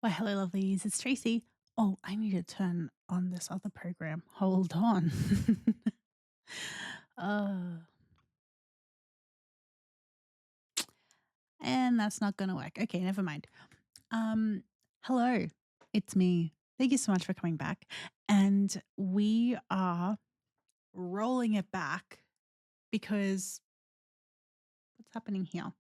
Well, hello, lovelies. It's Tracy. Oh, I need to turn on this other program. Hold on. uh, and that's not going to work. Okay, never mind. Hello, it's me. Thank you so much for coming back. And we are rolling it back because what's happening here?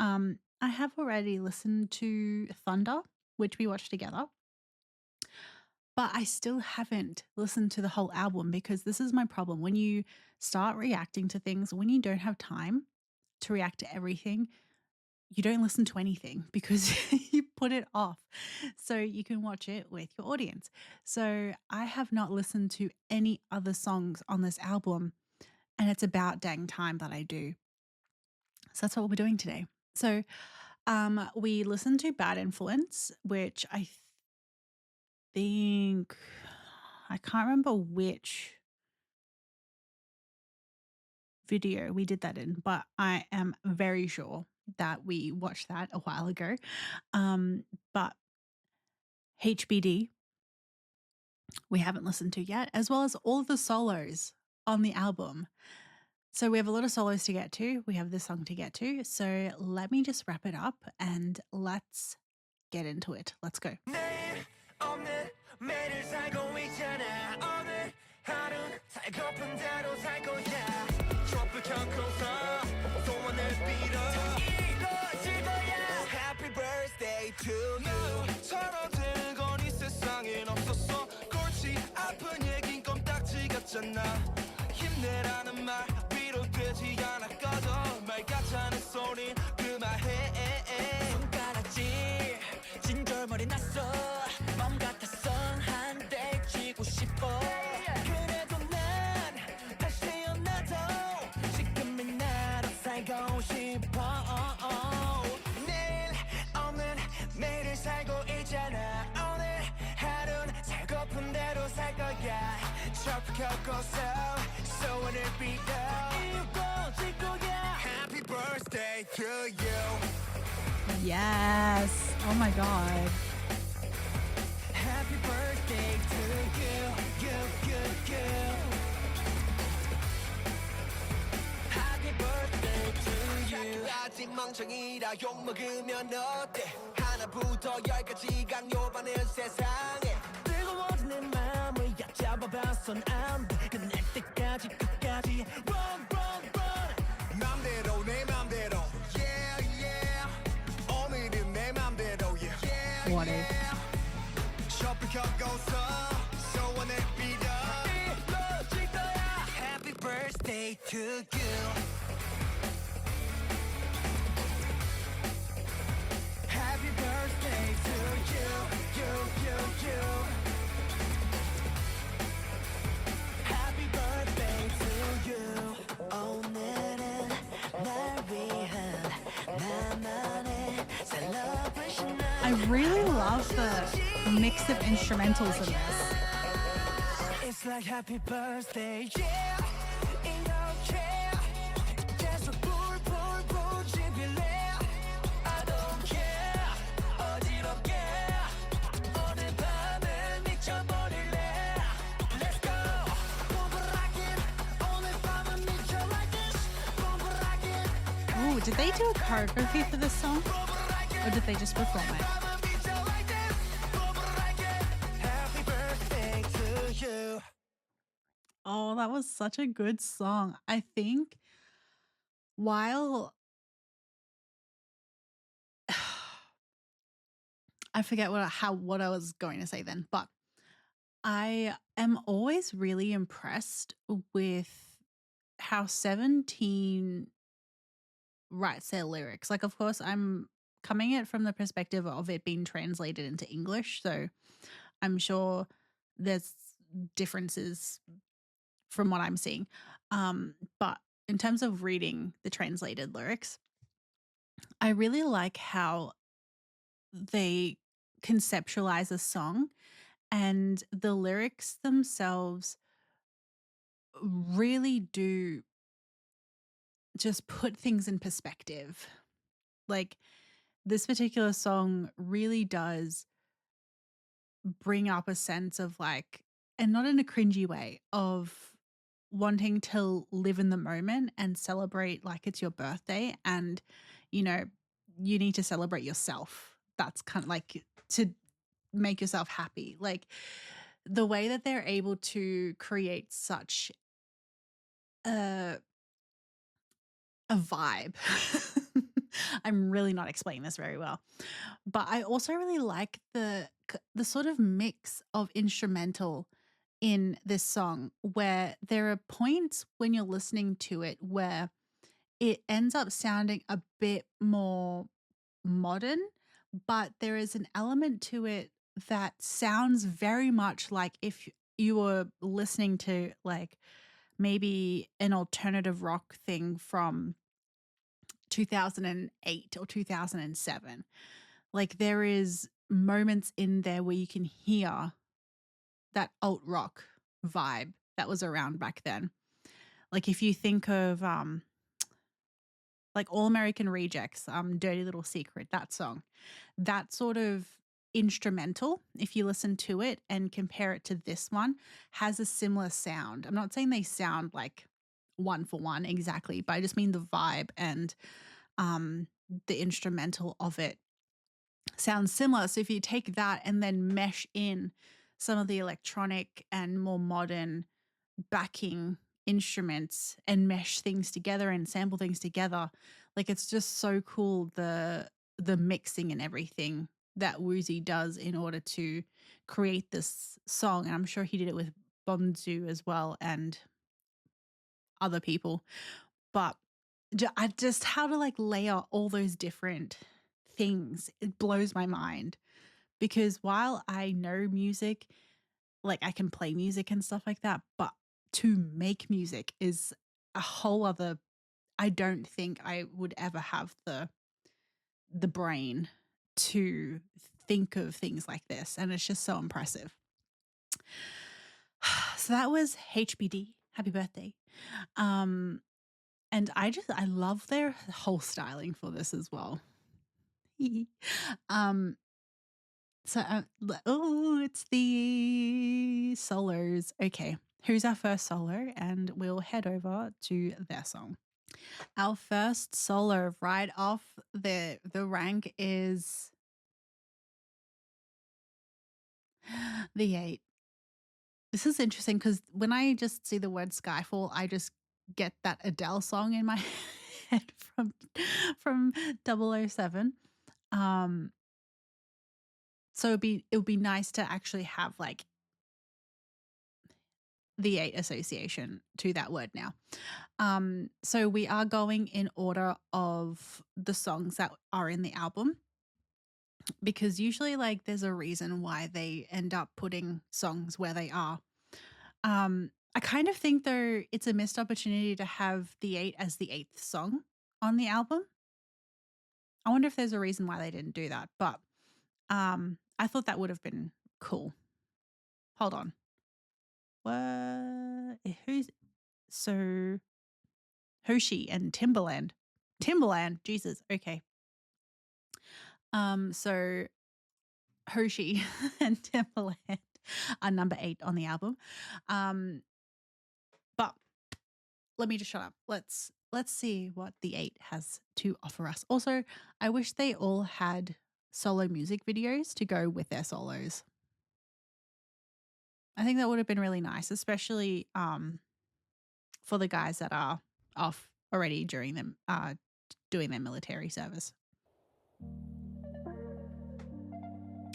I have already listened to Thunder, which we watched together. But I still haven't listened to the whole album because this is my problem. When you start reacting to things, when you don't have time to react to everything, you don't listen to anything because you put it off so you can watch it with your audience. So I have not listened to any other songs on this album, and it's about dang time that I do. So that's what we're doing today. So we listened to Bad Influence, which I think I can't remember which video we did that in, but I am very sure that we watched that a while ago. But HBD, we haven't listened to yet, as well as all of the solos on the album. So we have a lot of solos to get to. We have this song to get to. So let me just wrap it up and let's get into it. Let's go. Happy birthday to you. 서러운 건 이 세상엔 없었어. 골치 아픈 얘긴 껌딱지 같잖아. 힘내라는 말 위로되지 않았거든. 말 같다는 소린 그만해. 손가락질 진절머리 났어. 맘 같았어 한 대 쥐고 싶어. 그래도 난 다시 태어나도 지금의 나로 살고 싶어. 내일 없는 매일을 살고 있잖아. 오늘 하루는 살고픈 대로 살 거야. 접혀고서 소원을 빌어 이루어질 거야. Happy birthday to you. Yes. Oh my God. Happy birthday to you, you. Happy birthday to you. 아직 멍청이라 욕먹으면 어때? 하나부터 열까지 강요받는 세상에 뜨거워진 내 맘을 얕잡아봐선 안 돼. 끝낼 때까지 끝까지 run. 맘대로 내 맘대로 yeah. 오늘은 내 맘대로 yeah. What if? 접혀고서 소원을 빌어 이루어질 거야. Happy birthday to you. Happy birthday to you. Happy birthday to you. 오늘은 날 위한 나만의 celebration. I really love the mix of instrumentals in this. It's like happy birthday, yeah. 이렇게 계속 불 지필래. I don't care. 어지럽게 오늘 밤을 미쳐버릴래. Let's go. Boom rockin'. 오늘 밤은 미쳐 like this. Boom rockin'. Oh, did they do a choreography for this song? Or did they just perform it? Happy birthday to you. Oh, that was such a good song. I think while I forget what I was going to say then, but I am always really impressed with how 17 writes their lyrics. Like, of course, I'm coming at it from the perspective of it being translated into English, so I'm sure there's differences from what I'm seeing. But in terms of reading the translated lyrics, I really like how they conceptualize a song and the lyrics themselves really do just put things in perspective. Like, this particular song really does bring up a sense of like, and not in a cringy way, of wanting to live in the moment and celebrate like it's your birthday, and you know, you need to celebrate yourself. That's kind of like to make yourself happy. Like the way that they're able to create such a vibe. I'm really not explaining this very well. But I also really like the sort of mix of instrumental in this song, where there are points when you're listening to it where it ends up sounding a bit more modern, but there is an element to it that sounds very much like if you were listening to like maybe an alternative rock thing from 2008 or 2007. Like there is moments in there where you can hear that alt rock vibe that was around back then. Like if you think of like All American Rejects, Dirty Little Secret, that song, that sort of instrumental, if you listen to it and compare it to this one, has a similar sound. I'm not saying they sound like one for one exactly, but I just mean the vibe and the instrumental of it sounds similar. So if you take that and then mesh in some of the electronic and more modern backing instruments and mesh things together and sample things together, like it's just so cool, the mixing and everything that Woozi does in order to create this song. And I'm sure he did it with Bonzu as well and other people. But I just how to like layer all those different things, it blows my mind. Because while I know music, like I can play music and stuff like that, but to make music is a whole other, I don't think I would ever have the brain to think of things like this, and it's just so impressive. So that was HBD, Happy Birthday. And I love their whole styling for this as well. It's the solos. Okay, who's our first solo? And we'll head over to their song. Our first solo right off the rank is the 8. This is interesting because when I just see the word Skyfall, I just get that Adele song in my head from 007. So it would be nice to actually have like the 8 association to that word now. So we are going in order of the songs that are in the album, because usually like there's a reason why they end up putting songs where they are. I kind of think though it's a missed opportunity to have the 8 as the 8th song on the album. I wonder if there's a reason why they didn't do that, but I thought that would have been cool. Hold on. What? Who's so Hoshi and Timberland? Jesus. Okay. So Hoshi and Timberland are number 8 on the album. But let me just shut up. Let's see what the 8 has to offer us. Also, I wish they all had solo music videos to go with their solos. I think that would have been really nice, especially for the guys that are off already during them doing their military service.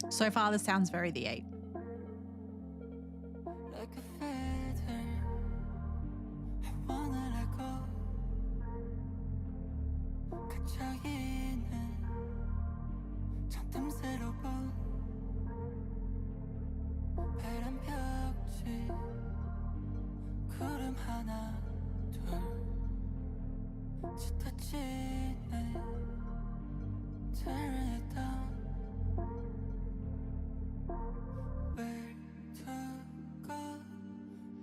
So far, this sounds very the 8. Like a feather, I wanna let go. 갇혀있는 잠틈새로 본 파란 벽지 구름 하나 둘 짙어지네 Tear it down 왜 두고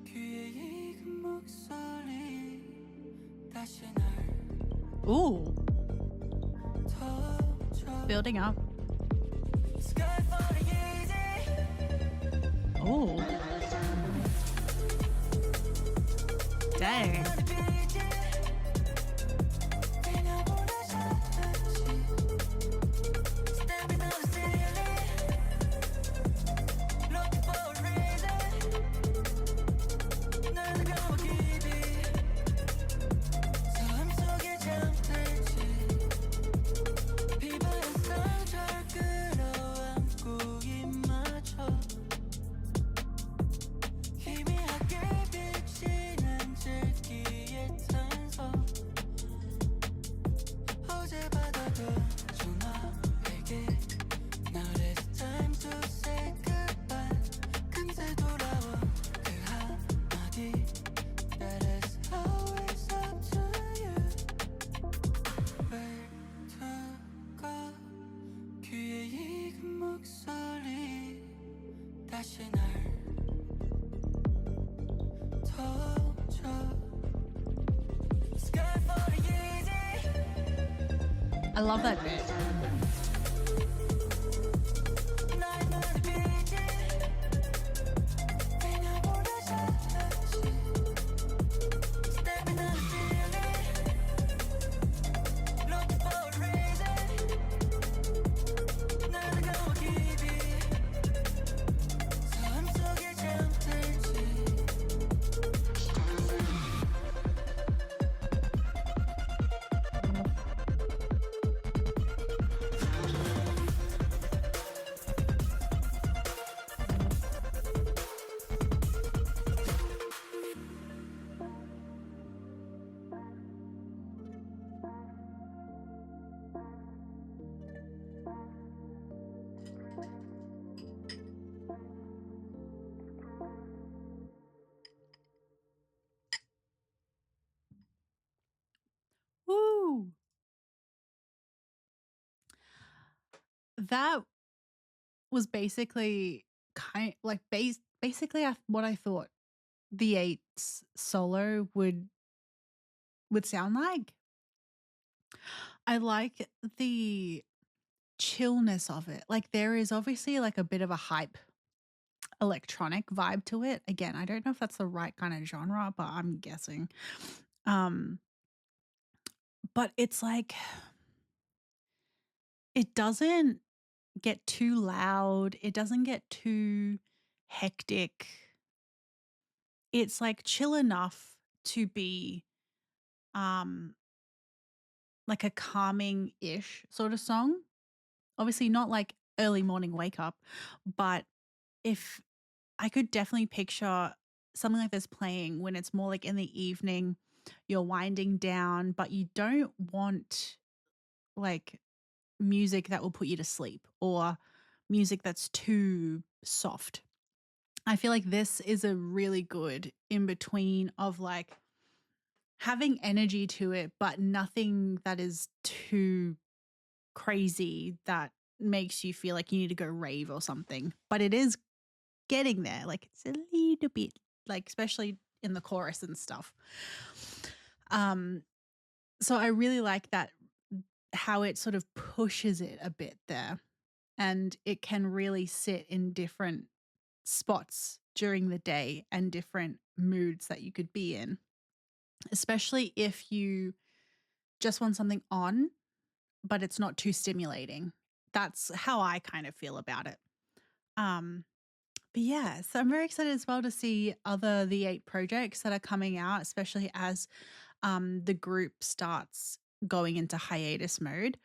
귀에 익은 목소리 다시 날 Ooh, building up. Sky falling easy Dang. I love that bit. Woo! That was basically basically what I thought the Eights solo would sound like. I like the chillness of it. Like there is obviously like a bit of a hype electronic vibe to it. Again, I don't know if that's the right kind of genre, but I'm guessing. But it's like it doesn't get too loud. It doesn't get too hectic. It's like chill enough to be like a calming-ish sort of song. Obviously not like early morning wake up, but if I could definitely picture something like this playing when it's more like in the evening, you're winding down, but you don't want like music that will put you to sleep or music that's too soft. I feel like this is a really good in between of like having energy to it, but nothing that is too crazy that makes you feel like you need to go rave or something. But it is getting there. Like it's a little bit, like especially in the chorus and stuff. So I really like that, how it sort of pushes it a bit there, and it can really sit in different spots during the day and different moods that you could be in, especially if you just want something on, but it's not too stimulating. That's how I kind of feel about it. But yeah, so I'm very excited as well to see other The Eight projects that are coming out, especially as the group starts going into hiatus mode.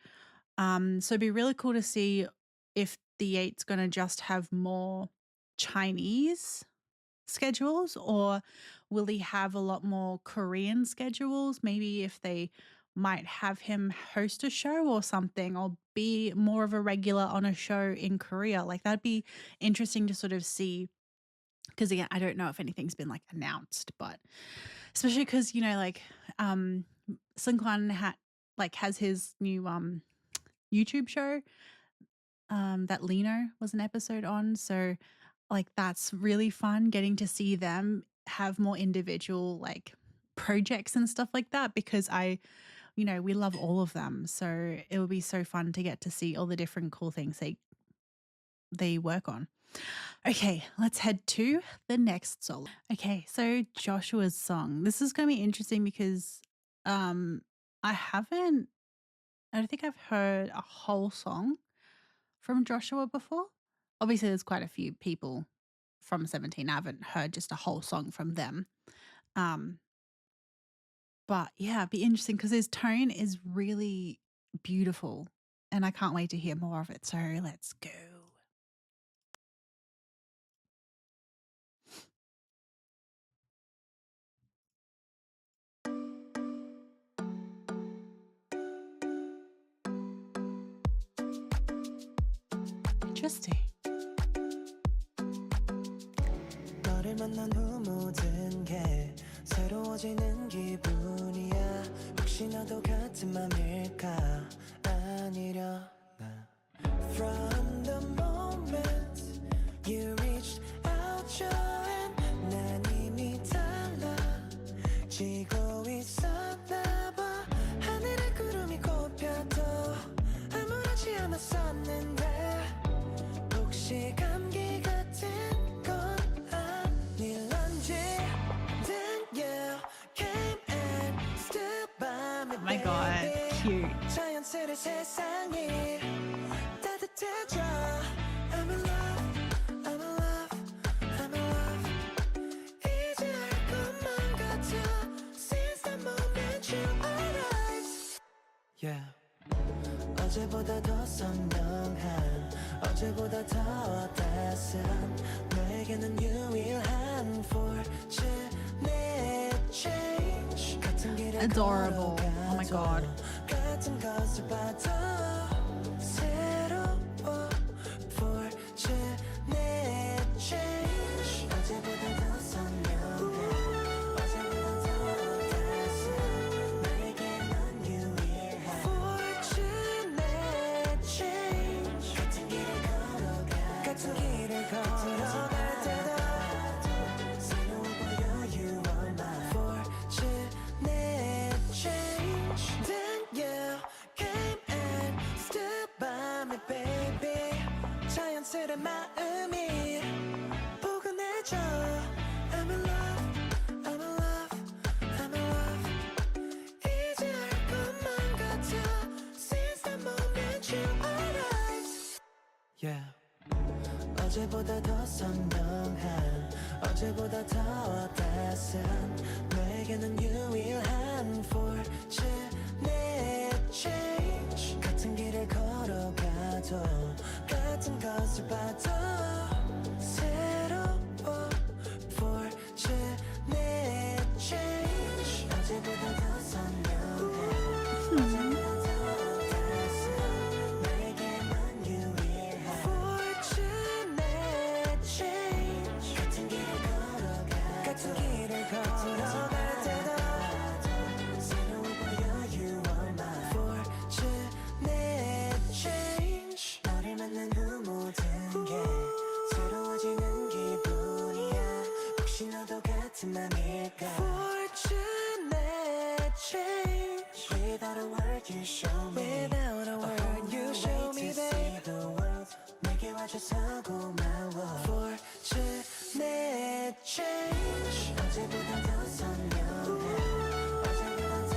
So it'd be really cool to see if The Eight's going to just have more Chinese schedules, or will he have a lot more Korean schedules? Maybe if they might have him host a show or something, or be more of a regular on a show in Korea. Like that'd be interesting to sort of see, because again, I don't know if anything's been like announced, but especially because, you know, like Seungkwan has his new YouTube show that Lino was an episode on. So like that's really fun getting to see them have more individual like projects and stuff like that, because we love all of them. So it will be so fun to get to see all the different cool things they work on. Okay, let's head to the next solo. Okay, so Joshua's song. This is going to be interesting because um I haven't I don't think I've heard a whole song from Joshua before. Obviously there's quite a few people from 17. I haven't heard just a whole song from them. Um but yeah, it'd be interesting because his tone is really beautiful and I can't wait to hear more of it. So let's go. Interesting. 너를 만난 후 모든 게 새로워지는 기분이야. 혹시 너도 같은 맘일까? 아니려나. From the moment you reached out your hand, 난 이미 달라지고 있었나 봐. 하늘에 구름이 꼽혀도 아무렇지 않았었는데 혹시 감기 같은 건 아닐런지. Then you came and stood by me. Oh my god, cute. 자연스레 세상이 따뜻해져. I'm in love, I'm in love, I'm in love. 이제 알 것만 같아. Since the moment you arrived. Yeah. 어제보다 더 선명한, 어제보다 더 따스한, 너에게는 유일한 fortunate change. 같은 길을 Adorable. Oh my god. 같은 것을 봐도 새로워. Fortunate change. 어제보다 더 선명한, 어제보다 더 따스한, 너에게는 유일한 fortunate change. 같은 길을 걸어갈 때도 새로워 보여. You are my fortunate change. Then you came and stood by me, baby. 자연스레 마음이 포근해져. I'm in love, I'm in love, I'm in love. 이제 알 것만 같아. Since the moment you arrived. Yeah. 어제보다 더 선명한, 어제보다 더 따스한, 너에게는 유일한 fortunate change. 같은 길을 걸어가도 같은 것을 봐도 새로워. Fortunate change. 어제보다 더 선명한, 어제보다 더 따스한, 너에게는 유일한 fortunate change. 같은 길을 걸어갈 때도 새로워 보여. You are my fortunate change. 너를 만난 후 모든 게 새로워지는 기분이야. 혹시 너도 같은 맘일까? Fortunate change. Without a word you show me, without a word you show me that the world 내게 와줘서 고마워. Fortunate change. 어제보다 더 선명한, 어제보다 더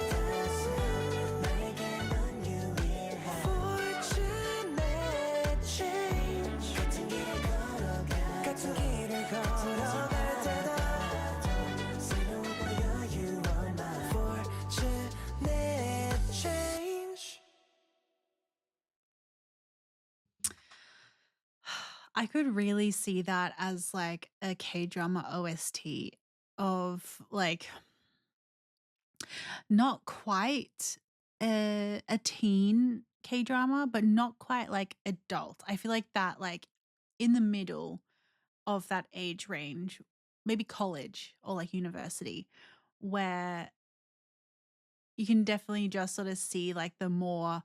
따스한, 너에게는 유일한 fortunate change. 같은 길을 걸어갈 때도 새로워 보여. You are my fortunate change. I could really see that as like a K-drama OST of like not quite a teen K-drama, but not quite like adult. I feel like that like in the middle of that age range, maybe college or like university, where you can definitely just sort of see like the more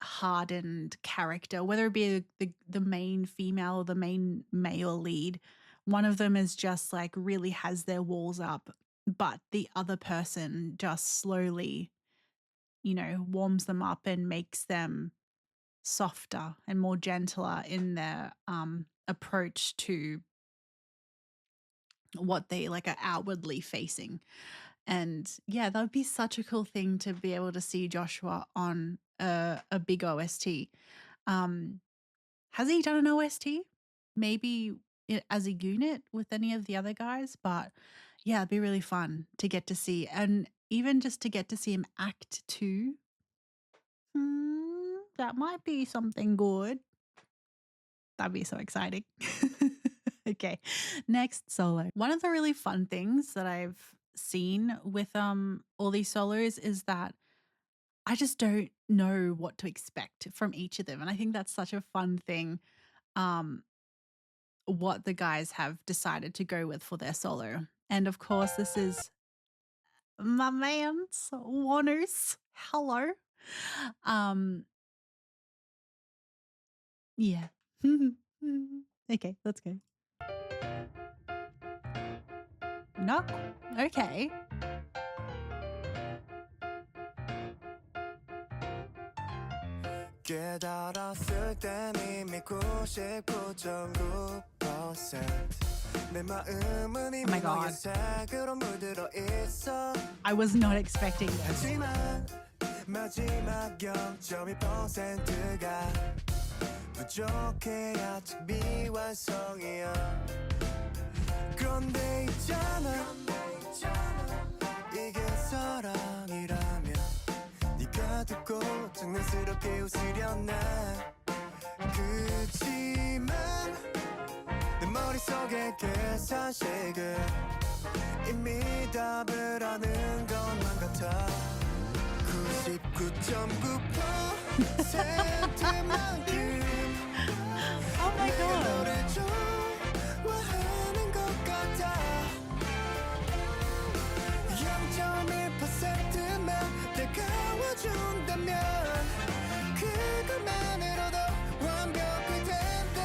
hardened character, whether it be the main female or the main male lead. One of them is just like really has their walls up, but the other person just slowly, you know, warms them up and makes them softer and more gentler in their approach to what they like are outwardly facing. And yeah, that would be such a cool thing to be able to see Joshua on a big OST. Has he done an OST? Maybe as a unit with any of the other guys, but yeah, it'd be really fun to get to see, and even just to get to see him act too. That might be something good. That'd be so exciting. Okay, next solo. One of the really fun things that I've seen with all these solos is that I just don't know what to expect from each of them, and I think that's such a fun thing. What the guys have decided to go with for their solo, and of course, this is my man's Wonwoo. Hello. Yeah. Okay, let's go. No. Okay. 깨달았을 땐 이미 99.9% 내 마음은 이미 너의 색으로 물들어 있어 I was not expecting this. 하지만 마지막 0.2%가 부족해 아직 미완성이야 그런데 있잖아 이게 사랑이라면 네가 듣고 장난스럽게 웃으려나 그치만 내 머릿속에 계산식은 이미 답을 아는 것만 같아 99.9%만큼 Oh my 내가 god. 너를 좋아하는 것 같아 0.1%만 다가와준다면 그것만으로도 완벽할 텐데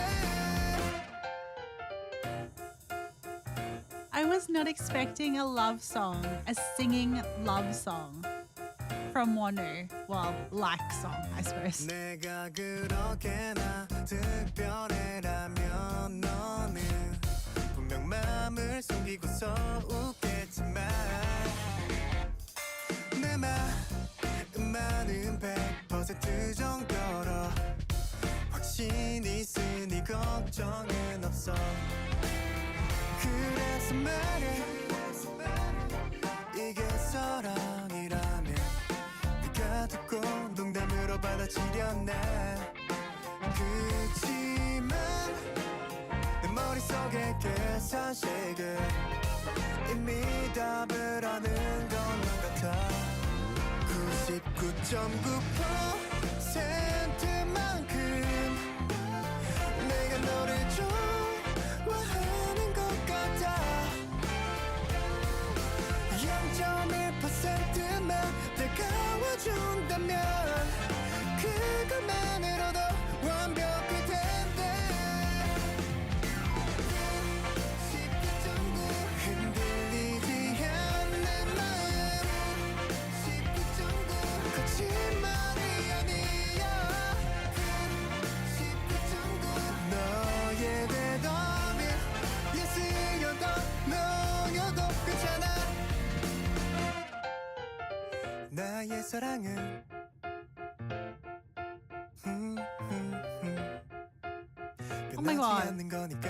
I was not expecting a love song, a singing love song from Wonwoo. Well, like song, I suppose. 내가 그렇게나 특별해라면 너는 분명 맘을 숨기고서 웃겠지만 내 마음만은 100% 정도로 확신 있으니 걱정은 없어 그래서 말해 이게 사랑이라면 네가 듣고 농담으로 받아치려나 그치만 내 머릿속에 계산식은 이미 답을 아는 것만 같아 99.9%만큼 내가 너를 좋아하는 것 같아 0.1%만 다가와준다면 그것만으로도 완벽할 텐데 흔들리지 않는 마음 거짓말이 아니야 너의 대답이 예스여도 노여도 괜찮아 나의 사랑은 Oh my god. 않는 거니까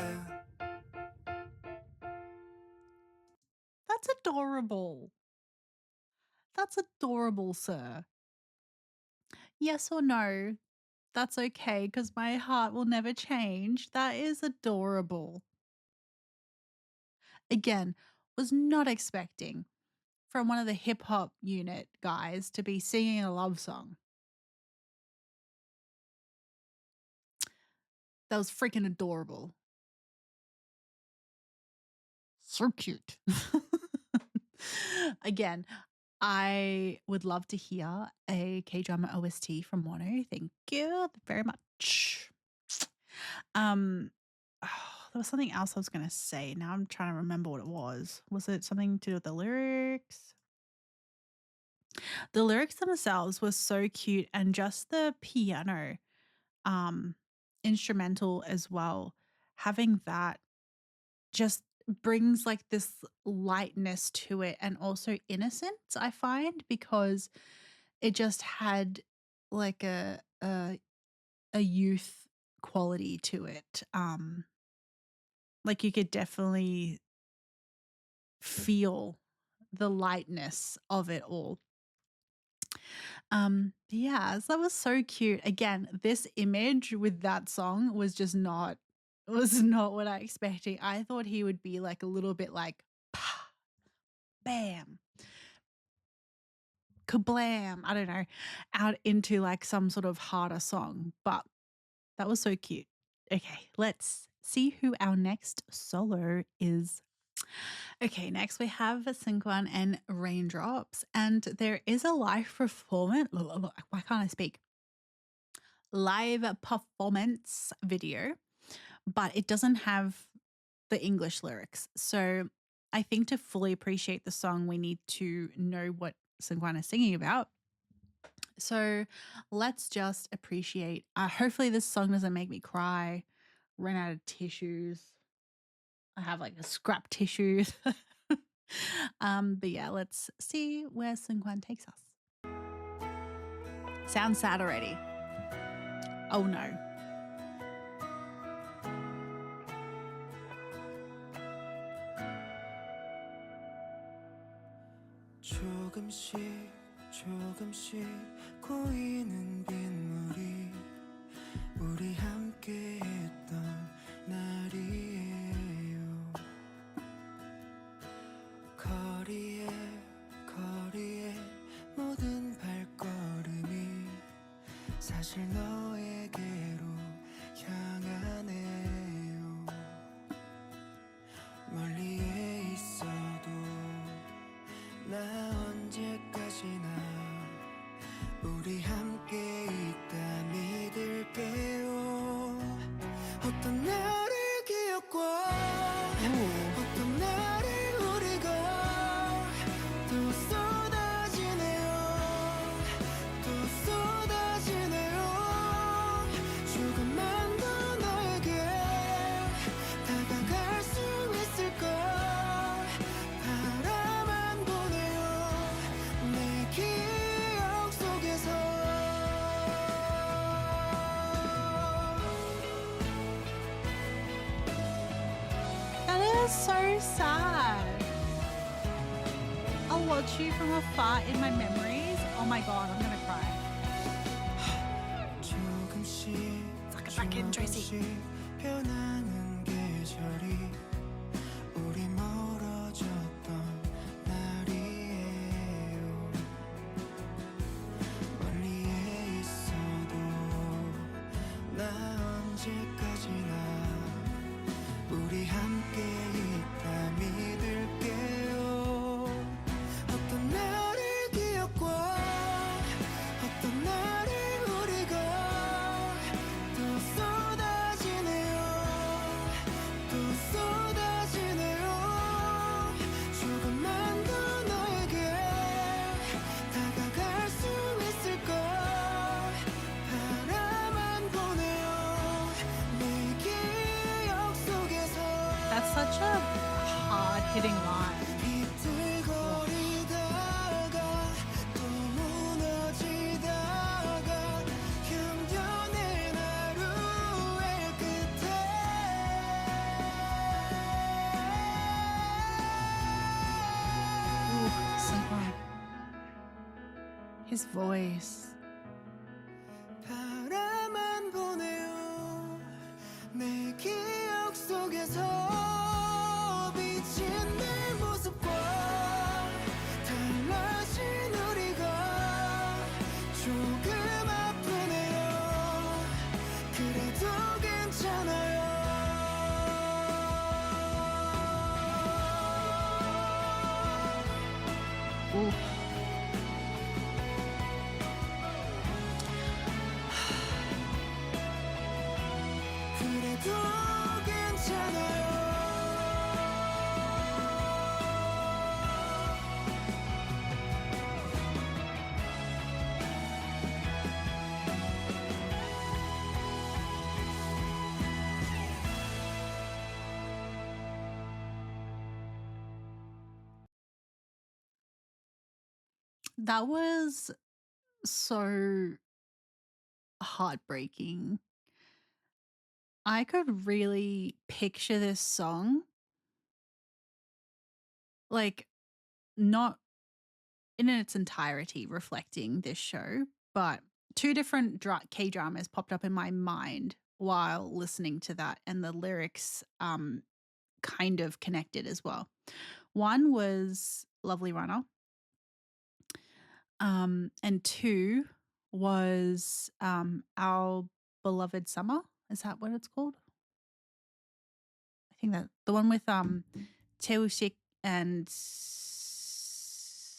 That's adorable. That's adorable, sir. Yes or no? That's okay, because my heart will never change. That is adorable. Again, was not expecting from one of the hip hop unit guys to be singing a love song. That was freaking adorable. So cute. Again, I would love to hear a K-drama OST from Wonwoo. Thank you very much. There was something else I was going to say. Now I'm trying to remember what it was. Was it something to do with the lyrics? The lyrics themselves were so cute, and just the piano instrumental as well having that just brings like this lightness to it and also innocence, I find, because it just had like a youth quality to it. Like you could definitely feel the lightness of it all. Yeah, so that was so cute. Again, this image with that song was not what I expected. I thought he would be like a little bit like "Pah, bam, kablam," I don't know, out into like some sort of harder song, but that was so cute. Okay, let's see who our next solo is. Okay, next we have Jeonghan and Raindrops, and there is a live performance. Why can't I speak? Live performance video, but it doesn't have the English lyrics. So I think to fully appreciate the song, we need to know what Jeonghan is singing about. So let's just appreciate. Hopefully, this song doesn't make me cry, run out of tissues. I have like a scrap tissue. But yeah, let's see where Jeonghan takes us. Sounds sad already. Oh no. 조금씩 조금씩 고이는 빗물이 우리 함께 했던 날이에요. 거리에 거리에 모든 발걸음이 사실 너에게로 향하네요. 멀리에 있어도 나 언제까지나 우리 함께 있다 믿을게요. 어떤 날을 기억과 어떤 날을 우리가 또 쏟아지네요. 또 쏟아지네요. 조금만 더 너에게 다가갈 수 있을까. 바라만 보네요. 내 기억 속에서. That is so sad. I'll watch you from afar in my memories. Oh my god, I'm gonna cry. 조금씩 Suck it back in, Tracy. 조금씩 변하는 계절이 우리 멀어졌던 날이에요. 멀리에 있어도 나 언제까지나 우리 함께 있다 믿을게요. 어떤 날을 기억과 어떤 날을 우리가 또 쏟아지네요. 또 쏟아지네요. 조금만 더 너에게 다가갈 수 있을까. 바라만 보네요. 내 기억 속에서. That's such a hard hitting line. 비틀거리다가 또 무너지다가 견뎌낸 하루의 끝에 Ooh, Jeonghan. His voice. 바라만 보네요. 내 기억 속에서 비친 내 모습과 달라진 우리가 조금 아프네요. 그래도 괜찮아요. Ooh. 그래도 괜찮아요. That was so heartbreaking. I could really picture this song, like, not in its entirety reflecting this show, but two different K-dramas popped up in my mind while listening to that, and the lyrics kind of connected as well. One was Lovely Runner, and two was Our Beloved Summer. Is that what it's called? I think that the one with Tae and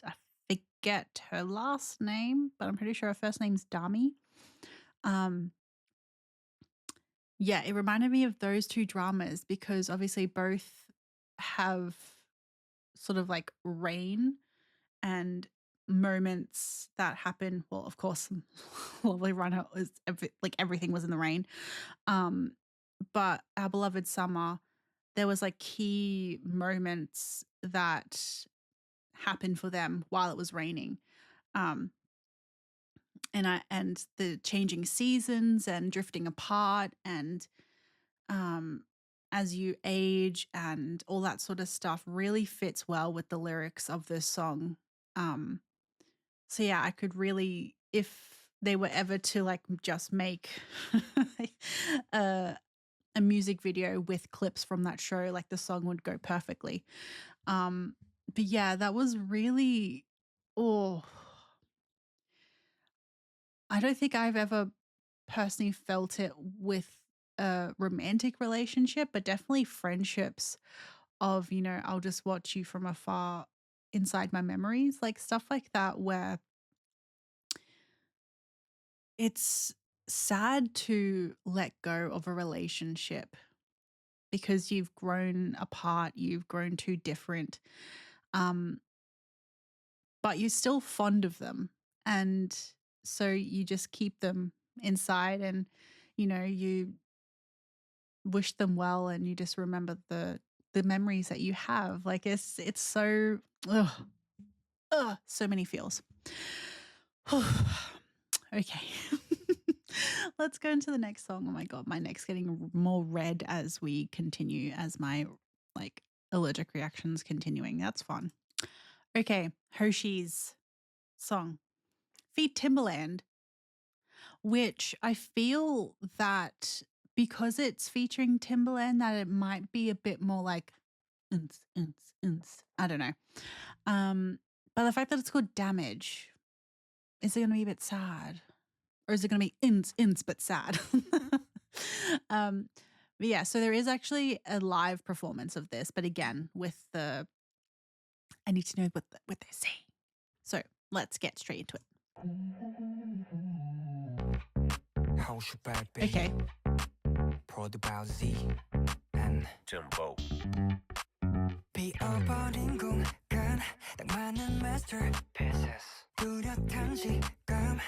I forget her last name, but I'm pretty sure her first name's Dami. Yeah, it reminded me of those two dramas because obviously both have sort of like rain and moments that happen. Well, of course, Lovely Runner was like everything was in the rain. But Our Beloved Summer, there was like key moments that happened for them while it was raining. And the changing seasons and drifting apart and as you age and all that sort of stuff really fits well with the lyrics of this song. So yeah, I could really, if they were ever to like just make a music video with clips from that show, like the song would go perfectly. But yeah, that was really, oh, I don't think I've ever personally felt it with a romantic relationship, but definitely friendships of, you know, I'll just watch you from afar inside my memories, like stuff like that, where it's sad to let go of a relationship because you've grown apart, you've grown too different. But you're still fond of them. And so you just keep them inside and, you know, you wish them well and you just remember the memories that you have. Like it's so so many feels. Okay. Let's go into the next song. Oh my god, my neck's getting more red as we continue, as my like allergic reactions continuing. That's fun. Okay, Hoshi's song, Feed Timberland, which I feel that because it's featuring Timberland, that it might be a bit more like, I don't know. But the fact that it's called Damage, is it going to be a bit sad? Or is it going to be but sad? But yeah, so there is actually a live performance of this, but again, with the, I need to know what they say. So let's get straight into it. Okay. Tempo. 비어버린 공간 딱 맞는 masterpieces 뚜렷한 시감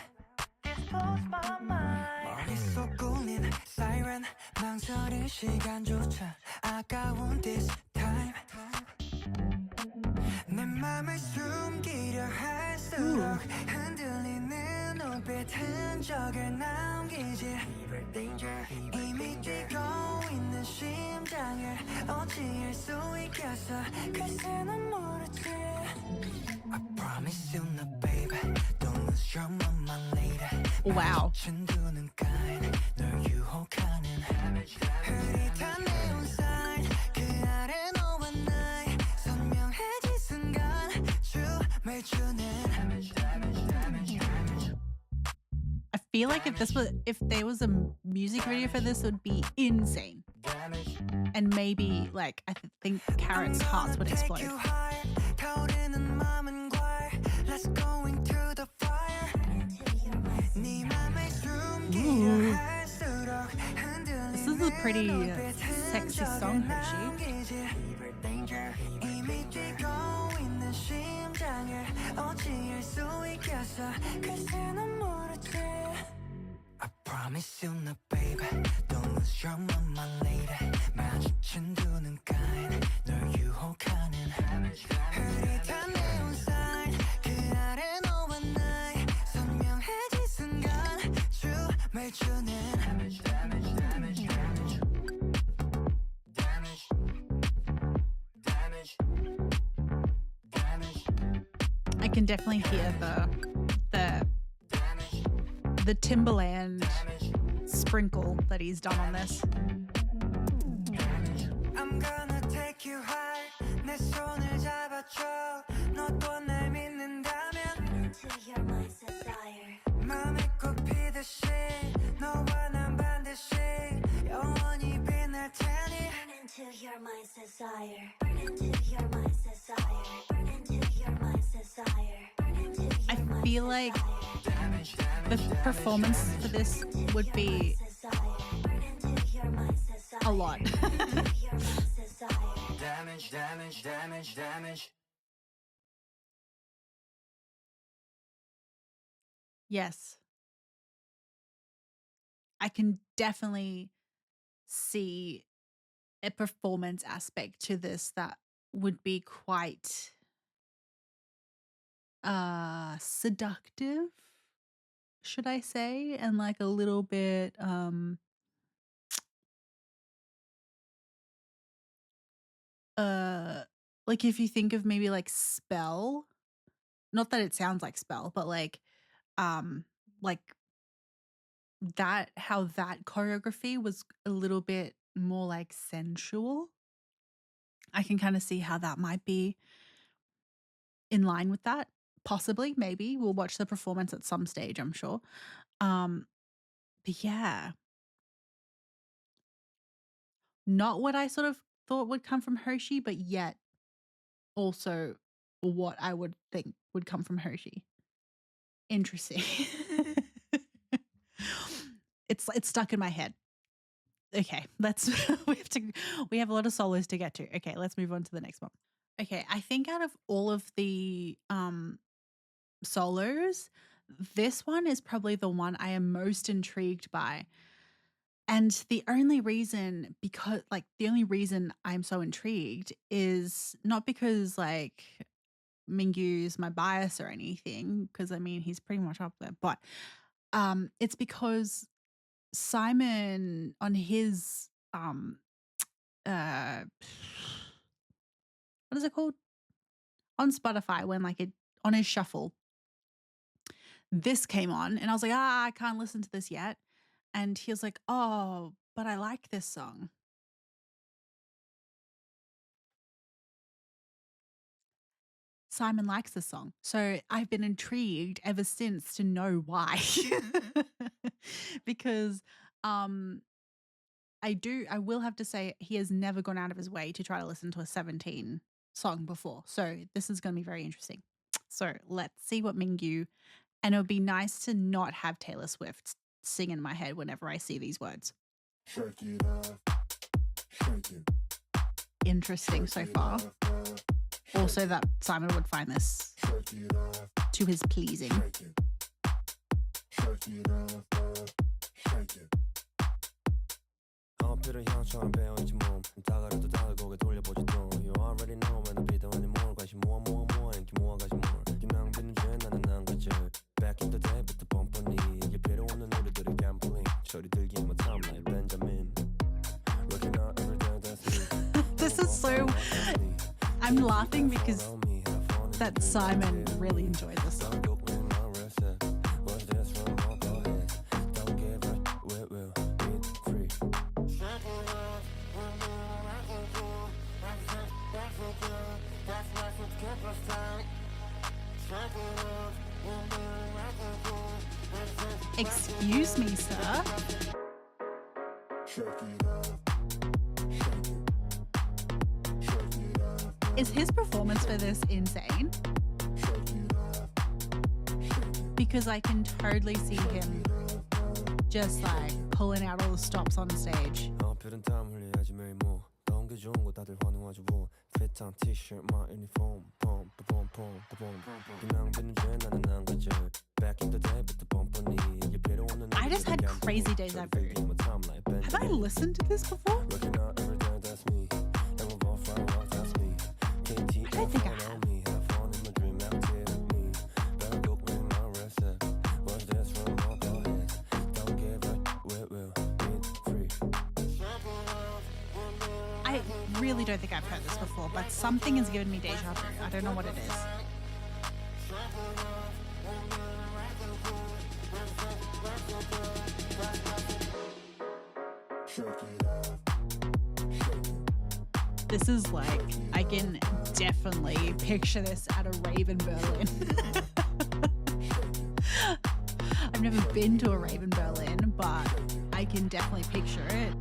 Dispose my mind 머릿속 울린 siren 망설일 시간조차 아까운 this time 내 맘을 숨기려 할수록 흔들리는 눈빛 흔적을 남기지 이미 뛰고 있는 심장을 어찌할 수 있겠어 글쎄는 모르지 I promise you now baby Don't lose your mind later Wow. 마주친 두 눈가엔 널 유혹하는 흐릿한 neon sign 그 아래 너와 나의 선명해진 순간 춤을 추는 I feel like if there was a music video for this, it would be insane. And maybe like I think Carrot's hearts would explode. Ooh. This is a pretty sexy song, Hoshi. I promise you now baby Don't lose your mind later 마주친 두 눈가엔 널 유혹하는 흐릿한 neon sign 그 아래 너와 I can definitely hear the Timberland sprinkle that he's done on this. I'm gonna take you high 내 손을 잡아줘 너도 날 믿는다면 To hear my desire. 맘에 꼽히듯이 너와 난 반드시 영원히 빛날 테니 Burning to hear my desire. Burning to hear my desire. Burning to hear my desire. Burning to I hear my feel like the performance for this would be a lot. damage damage damage damage Yes. I can definitely see a performance aspect to this that would be quite seductive, should I say, and like a little bit like if you think of maybe like Spell, not that it sounds like Spell, but like that, how that choreography was a little bit more like sensual. I can kind of see how that might be in line with that. Possibly, maybe we'll watch the performance at some stage, I'm sure. But yeah, not what I sort of thought would come from Hoshi, but yet also what I would think would come from Hoshi. Interesting. It's stuck in my head. Okay, let's we have a lot of solos to get to. Okay, let's move on to the next one. Okay, I think out of all of the solos, this one is probably the one I am most intrigued by. And the only reason I'm so intrigued is not because like Mingyu's my bias or anything, because I mean he's pretty much up there, but it's because Simon on his what is it called? On Spotify, when like it on his shuffle, this came on and I was like, I can't listen to this yet. And he was like, oh, but I like this song. Simon likes this song. So I've been intrigued ever since to know why. Because I will have to say he has never gone out of his way to try to listen to a 17 song before. So this is going to be very interesting. So let's see what Mingyu, and it would be nice to not have Taylor Swift sing in my head whenever I see these words. Shake it off, shake it. Interesting so far. Also that Simon would find this Shake it off, to his pleasing. shake it. Shake it off, shake it. 어필을 형처럼 배워있지 몸 다가려도 다들 고개 돌려보지 또 You already know when the beat when more 관심 모아 인기 모아 가지 more 기낭비는 죄 나는 안 가져 Back in the day 부터 뻔뻔히 이게 필요 없는 우리들의 gambling 저리 들기 뭐 timeline Benjamin Working out every day that's me This is so... I'm laughing because that Simon really enjoyed this song. Excuse me, sir. Shake it off, shake it. Shake it off, Is his performance for this insane? shake it off, shake it. Because I can totally see him just like pulling out all the stops on stage. 어필은 땀 흘려야지 매일 뭐 더운 게 좋은 거 다들 환호하죠 뭐 핏한 티셔츠 my uniform 기낭비는 죄 나는 안 가져 Back in the day 부터 뻔뻔히 이게 필요 없는 I just had crazy deja vu. Have I listened to this before? I don't think I have. I really don't think I've heard this before, but something has given me deja vu. I don't know what it is. Shake it off. This is like, I can definitely picture this at a rave in Berlin. I've never been to a rave in Berlin, but I can definitely picture it.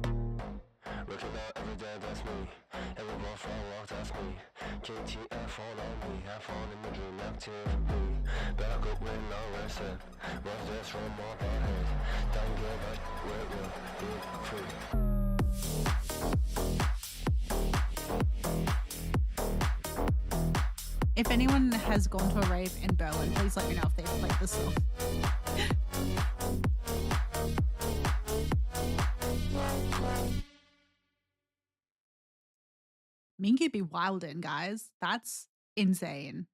Look about every day, that's me. Every month I walk, that's me. KTF fall on me. I fall in my dream, actively. Back up with no reset. Rough this from my head. Don't give up, we will be free. If anyone has gone to a rave in Berlin, please let me know if they've played this song. Mingyu be wildin', guys. That's insane.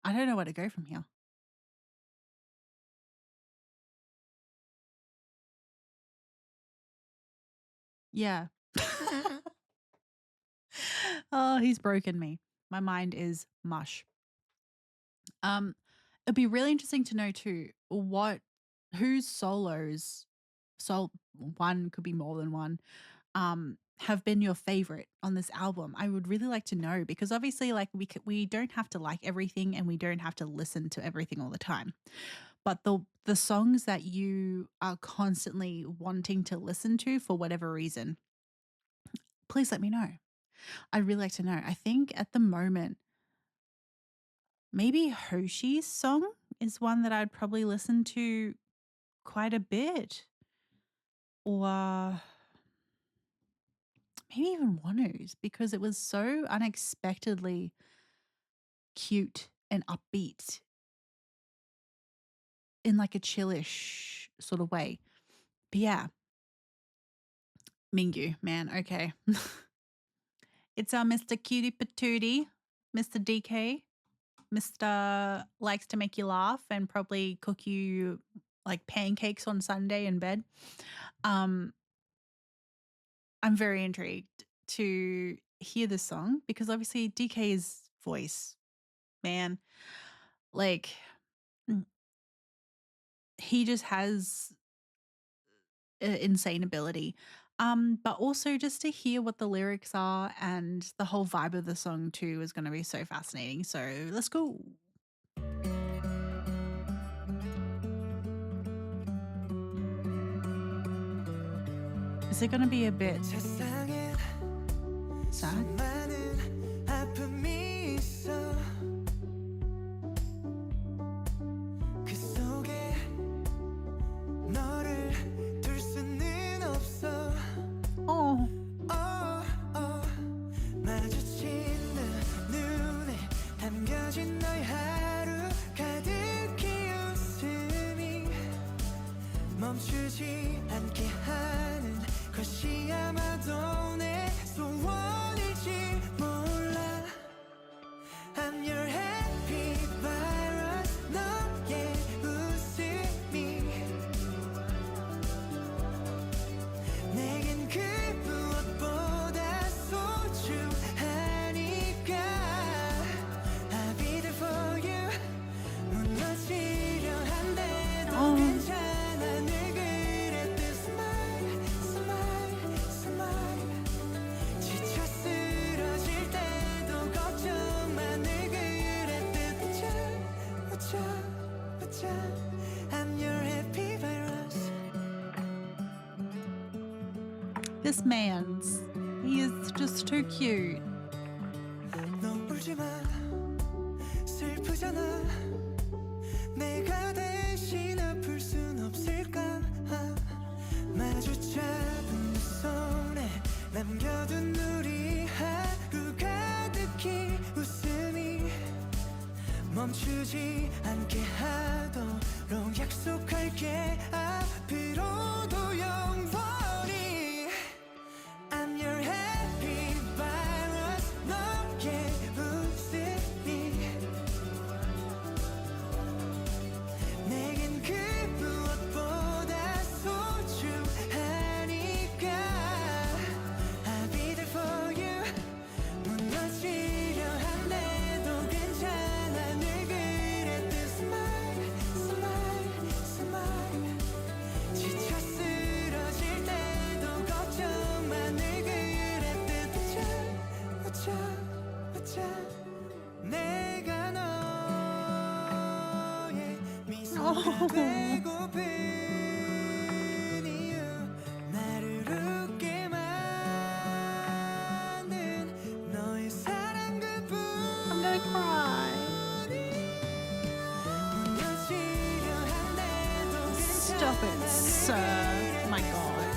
I don't know where to go from here. Yeah. Oh, he's broken me. My mind is mush. It'd be really interesting to know too whose solos, one could be more than one, have been your favorite on this album. I would really like to know, because obviously, like, we don't have to like everything and we don't have to listen to everything all the time. But the songs that you are constantly wanting to listen to for whatever reason, please let me know. I'd really like to know. I think at the moment, maybe Hoshi's song is one that I'd probably listen to quite a bit. Or maybe even Wonwoo's, because it was so unexpectedly cute and upbeat in like a chillish sort of way. But yeah, Mingyu, man, okay. It's our Mr. Cutie Patootie, Mr. DK, Mr. likes to make you laugh and probably cook you like pancakes on Sunday in bed. I'm very intrigued to hear this song, because obviously DK's voice, man, like, he just has insane ability. But also just to hear what the lyrics are and the whole vibe of the song too is going to be so fascinating. So let's go. Is it going to be a bit sad? Oh. 멈추지 않게 하는 것이 아마도 내 소원일지 몰라. I'm your happy virus, 너의 웃음이 내겐 그 무엇보다 소중하니까. I'll be there for you. 무너지려 한데도 괜찮아. This man's, he is just too cute. 너 울지 마, 슬프잖아. 내가 대신 아플 순 없을까? 마주 잡은 두 손에 남겨둔 우리 하루 가득히 웃음이 멈추지 않게 하도록 약속할게. 앞으로도 영원히 I'm your happy virus. 되고픈 이유 나를 웃게 만든 너의 사랑 그뿐 I'm gonna cry. Stop it, sir. My God.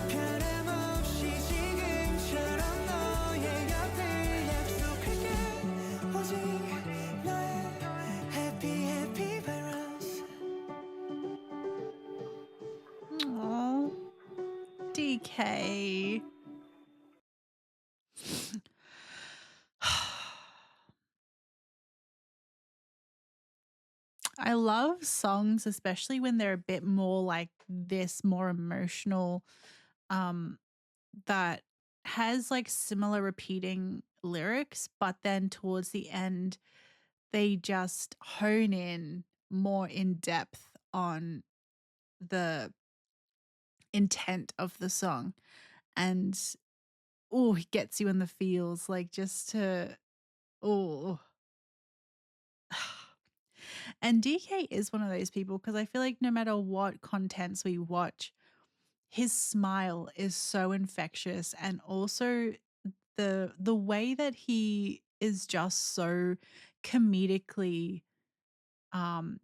변함없이 지금처럼 너의 곁을 약속할게 오직 너의 happy happy virus Aww. DK. I love songs, especially when they're a bit more like this, more emotional, that has like similar repeating lyrics, but then towards the end, they just hone in more in depth on the intent of the song. And oh, it gets you in the feels, like just to, oh. And DK is one of those people because I feel like no matter what contents we watch, his smile is so infectious, and also the way that he is just so comedically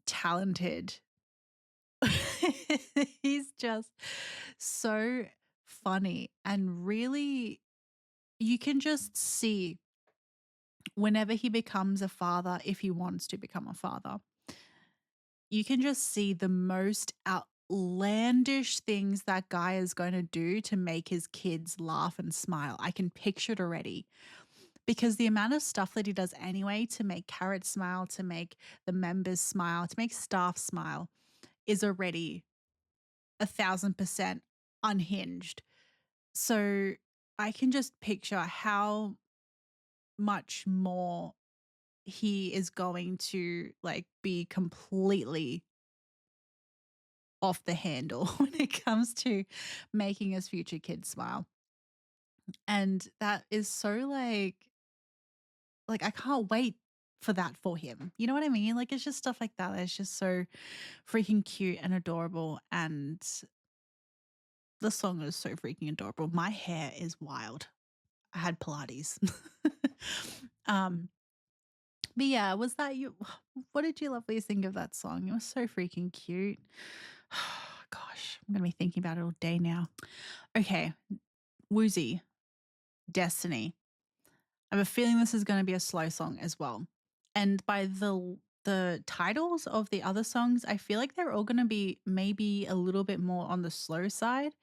talented. He's just so funny, and really you can just see whenever he becomes a father, if he wants to become a father, you can just see the most outlandish things that guy is going to do to make his kids laugh and smile. I can picture it already, because the amount of stuff that he does anyway to make Carrot smile, to make the members smile, to make staff smile is already 1,000% unhinged. So I can just picture how much more he is going to like be completely off the handle when it comes to making his future kids smile. And that is so like I can't wait for that for him. You know what I mean? Like it's just stuff like that. It's just so freaking cute and adorable. And the song is so freaking adorable. My hair is wild. I had Pilates. But yeah, was that you? What did you lovely think of that song? It was so freaking cute. Gosh, I'm going to be thinking about it all day now. Okay, Woozi, Destiny. I have a feeling this is going to be a slow song as well. And by the titles of the other songs, I feel like they're all going to be maybe a little bit more on the slow side.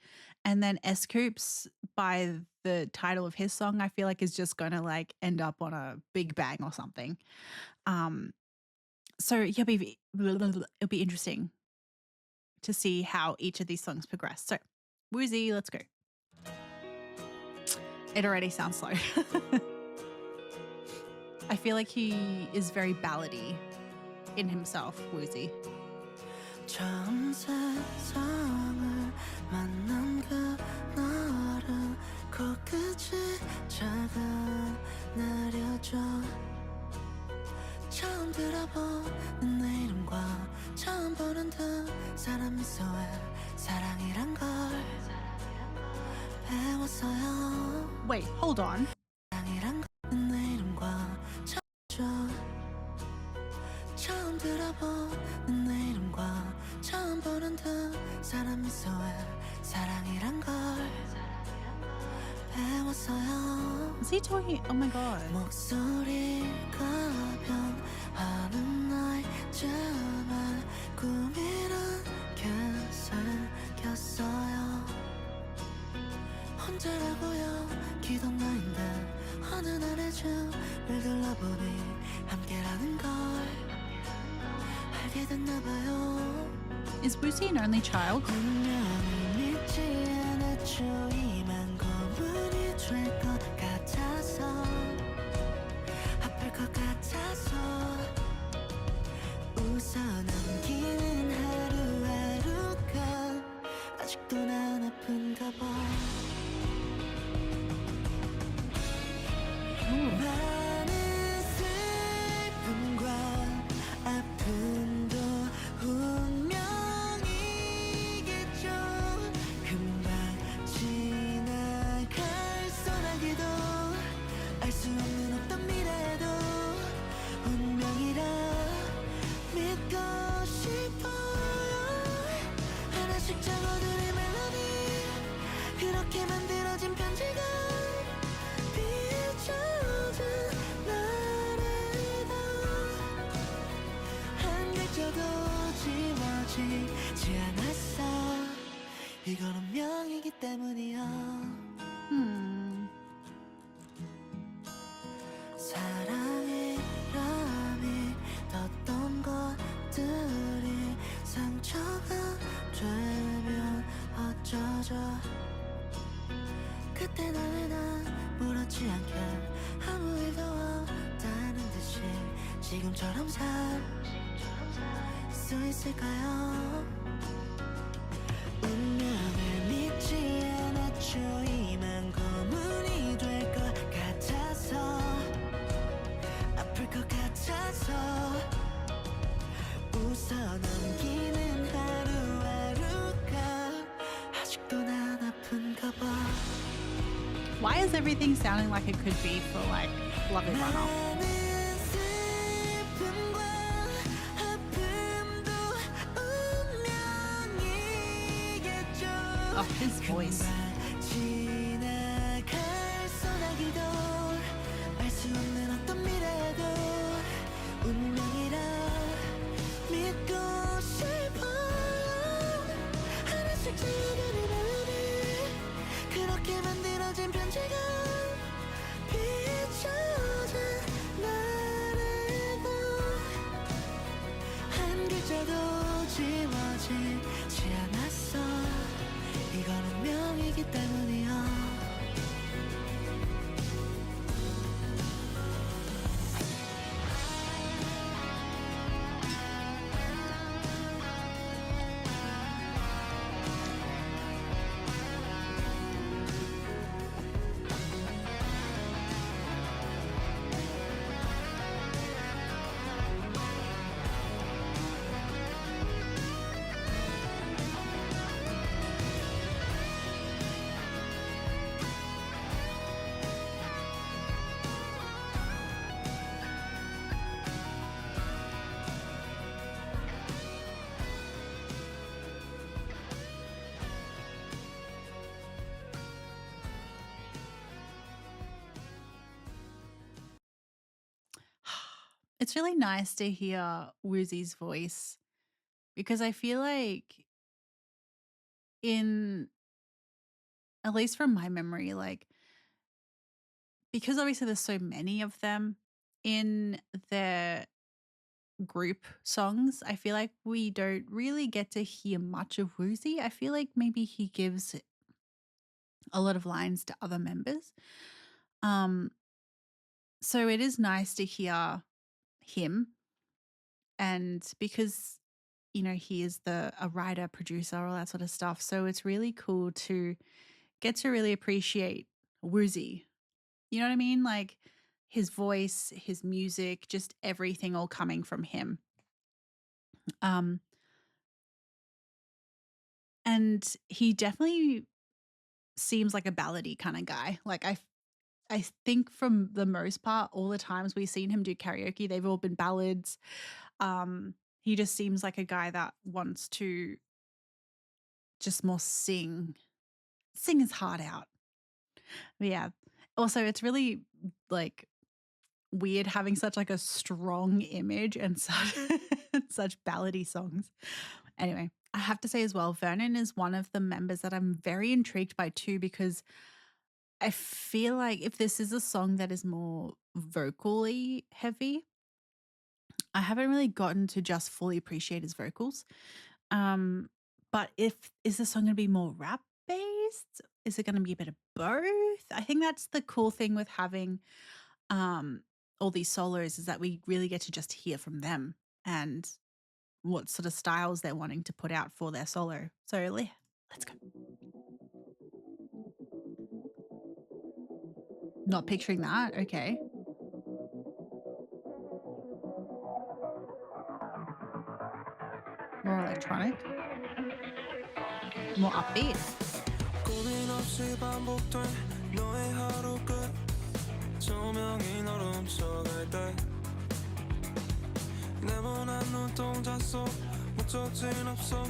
And then S.Coups, by the title of his song, I feel like is just going to like end up on a big bang or something. So yeah, it'll be interesting to see how each of these songs progress. So Woozi, let's go. It already sounds slow. I feel like he is very ballady in himself, Woozi. 처음 세상을 만난 그 날은 코끝이 작은 날이었죠 처음 들어보는 내 이름과 처음 보는 두 사람 미소에 사랑이란 걸 배웠어요 Wait, hold on. 사랑이란 건 내 이름과 처음 들어보는 내 이름과 처음 보는 두 사람 미소에 사랑이란 걸 배웠어요 Is he talking? Oh my god. 목소리가 변하는 나이쯤에 꿈이란 게 생겼어요 혼자라고요 기던 나인데 어느 날의 춤을 둘러보니 함께라는 걸 알게 됐나봐요 Is Woozi an only child? 분명히 믿지 않았죠 이만 고문이 될 것 같아서 아플 것 같아서 웃어 넘기는 하루하루가 아직도 난 아픈가 봐 많은 슬픔과 지워지지 않았어 이건 운명이기 때문이야 사랑이라 믿었던 것들이 상처가 되면 어쩌죠 그때 너는 난 물었지 않게 아무 일도 없다는 듯이 지금처럼 살 수 있을까요 운명을 믿지 않았죠 이만 고문이 될 것 같아서 아플 것 같아서 웃어 넘기는 하루하루가 아직도 난 아픈가 봐 Why is everything sounding like it could be for like Love It Runoff? 많은 슬픔과 아픔도 운명이겠죠 Oh, his voice. 지나갈 소나기도 알 수 없는 어떤 미래도 운명이라 믿고 싶어요 하나씩 지워가는 마음이 그렇게 만들어진 편지가 비춰진 날에도 한 글자도 지워지지 않았어 이건 운명이기 때문이야 It's really nice to hear Woozi's voice because I feel like in, at least from my memory, like, because obviously there's so many of them in their group songs, I feel like we don't really get to hear much of Woozi. I feel like maybe he gives a lot of lines to other members. So it is nice to hear him, and because he is a writer, producer, all that sort of stuff, so it's really cool to get to really appreciate Woozi. You know what I mean? Like his voice, his music, just everything all coming from him. And he definitely seems like a ballady kind of guy. Like I think from the most part, all the times we've seen him do karaoke, they've all been ballads. He just seems like a guy that wants to just more sing his heart out. But yeah. Also, it's really like weird having such like a strong image and such ballady songs. Anyway, I have to say as well, Vernon is one of the members that I'm very intrigued by too, because I feel like if this is a song that is more vocally heavy, I haven't really gotten to just fully appreciate his vocals. But is the song going to be more rap based? Is it going to be a bit of both? I think that's the cool thing with having all these solos, is that we really get to just hear from them and what sort of styles they're wanting to put out for their solo. So let's go. Not picturing that. Okay. More electronic. More upbeat. 고민 없이 반복된 너의 하루 끝 조명이 너를 훔쳐갈 때 네모난 눈동자 속 목적진 없어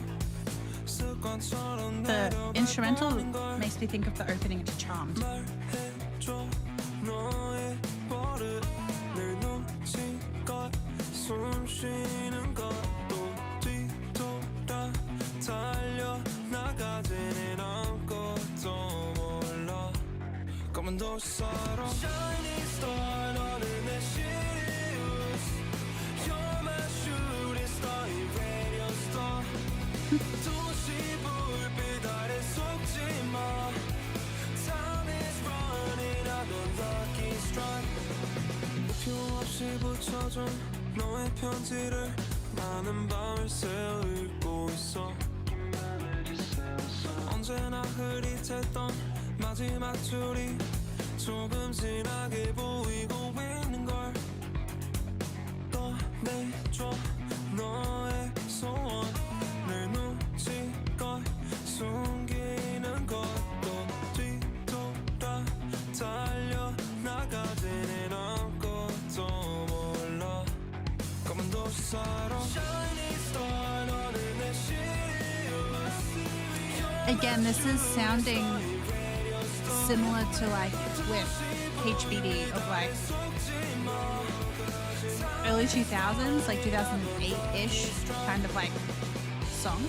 습관처럼 The instrumental makes me think of the opening to Charmed. 말해줘 너의 버릇 늘 눈치껏 숨 쉬는 것도 뒤돌아 나가지는 아무것도 몰라 검은 도시 살아 Shining star 너는 내 Sirius You're my shooting star 이 radio star 도시 불빛 아래 속지 마 Time is running out of lucky strike 목표 없이 붙여준 너의 편지를 많은 밤을 새워 읽고 있어 언제나 흐릿했던 마지막 줄이 조금 진하게 보이고 있는걸 꺼내줘 너의 소원을 눈치껏 숨기는 것도 뒤돌아 달려나가지는 아무것도 몰라 검은 도시 살아 Shining star 너는 내 Again, this is sounding similar to like with HBD of like early 2000s, like 2008-ish kind of like song.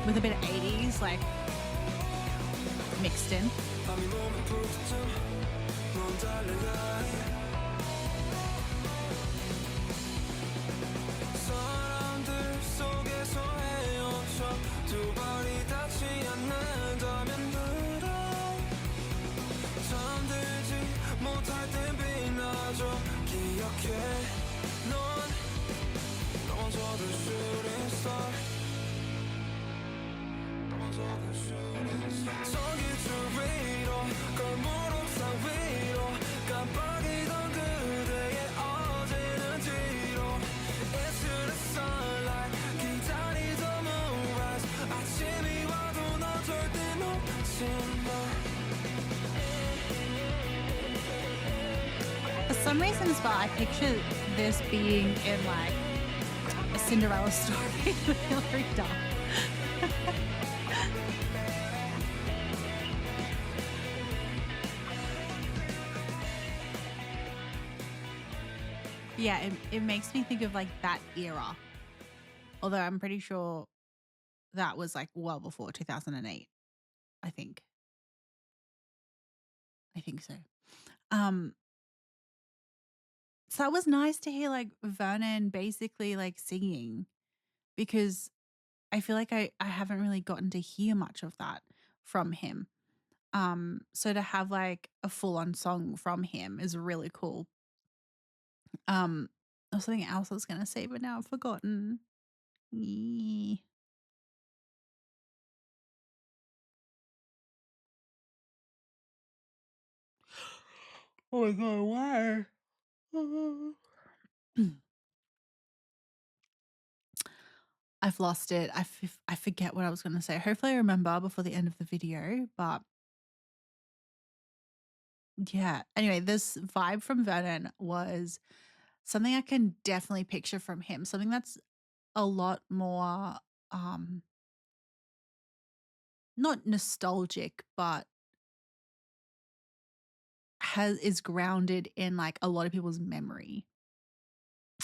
With a bit of 80s like mixed in. 두 발이 닿지 않는다면 들어 잠들지 못할 땐 빛나죠 기억해 넌 넘어져도 shooting star 넘어져도 shooting star 저기 저 위로 걸무록 산 위로 깜빡이던 그대의 어제는 뒤로 It's to the sunlight 기다리던 moonrise 아침이 와도 넌 절대 놓지 마 For some reason as well, I picture this being in like a Cinderella story. Very dark. Yeah, it makes me think of like that era. Although I'm pretty sure that was like well before 2008, I think. I think so. So it was nice to hear like Vernon basically like singing because I feel like I haven't really gotten to hear much of that from him. So to have like a full-on song from him is really cool. There's something else I was gonna say, but now I've forgotten. Yee. Oh my god, why? I've lost it. I forget what I was gonna say. Hopefully I remember before the end of the video, but yeah. Anyway, this vibe from Vernon was something I can definitely picture from him. Something that's a lot more not nostalgic, but is grounded in like a lot of people's memory.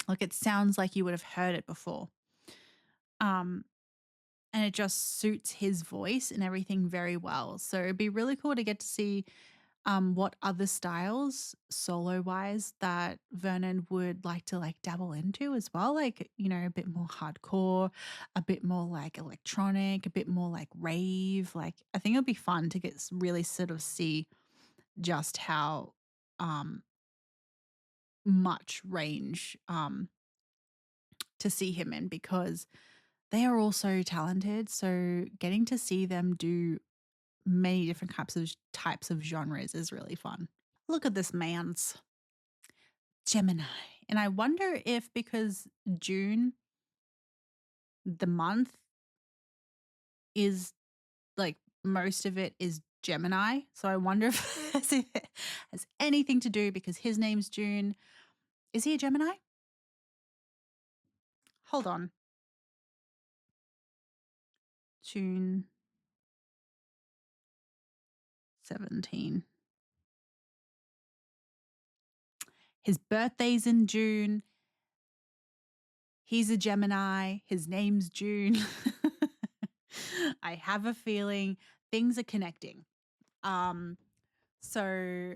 Like it sounds like you would have heard it before. And it just suits his voice and everything very well. So it'd be really cool to get to see what other styles solo wise that Vernon would like to like dabble into as well. Like, you know, a bit more hardcore, a bit more like electronic, a bit more like rave. Like I think it'll be fun to get really sort of see just how much range to see him in because they are all so talented. So getting to see them do many different types of genres is really fun. Look at this man's Gemini. And I wonder if because June, the month is like most of it is Gemini. So I wonder if it has anything to do because his name's June. Is he a Gemini? Hold on. June 17. His birthday's in June. He's a Gemini. His name's June. I have a feeling things are connecting. So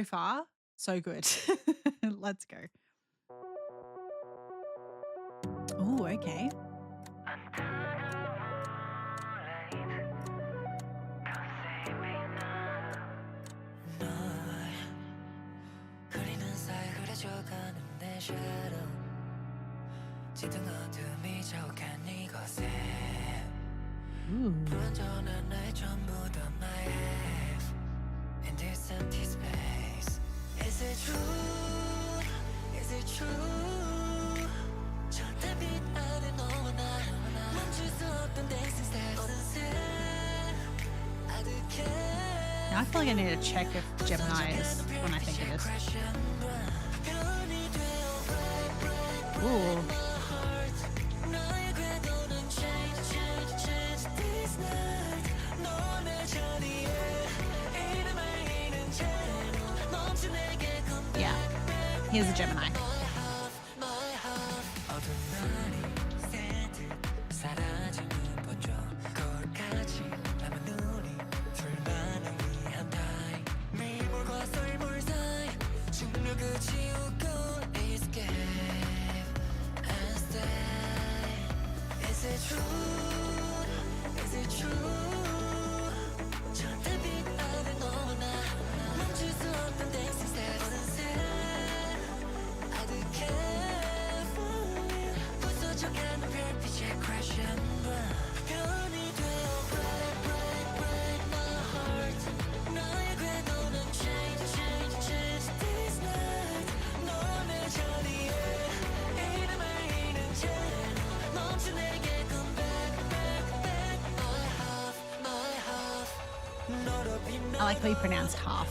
far, so good. Let's go. Oh, okay. 그리는 사이 흐려져가는 내 shadow 짙은 어둠이 자욱한 이곳에 불완전한 나의 전부 다 my life in this empty space. Is it true? Is it true? 저 달빛 아래 너와 나 멈출 수 없던 dancing steps 어느새 아득해. Now I feel like I need to check if Gemini is when I think of this. Ooh. Yeah, here's a Gemini. I like how you pronounced half.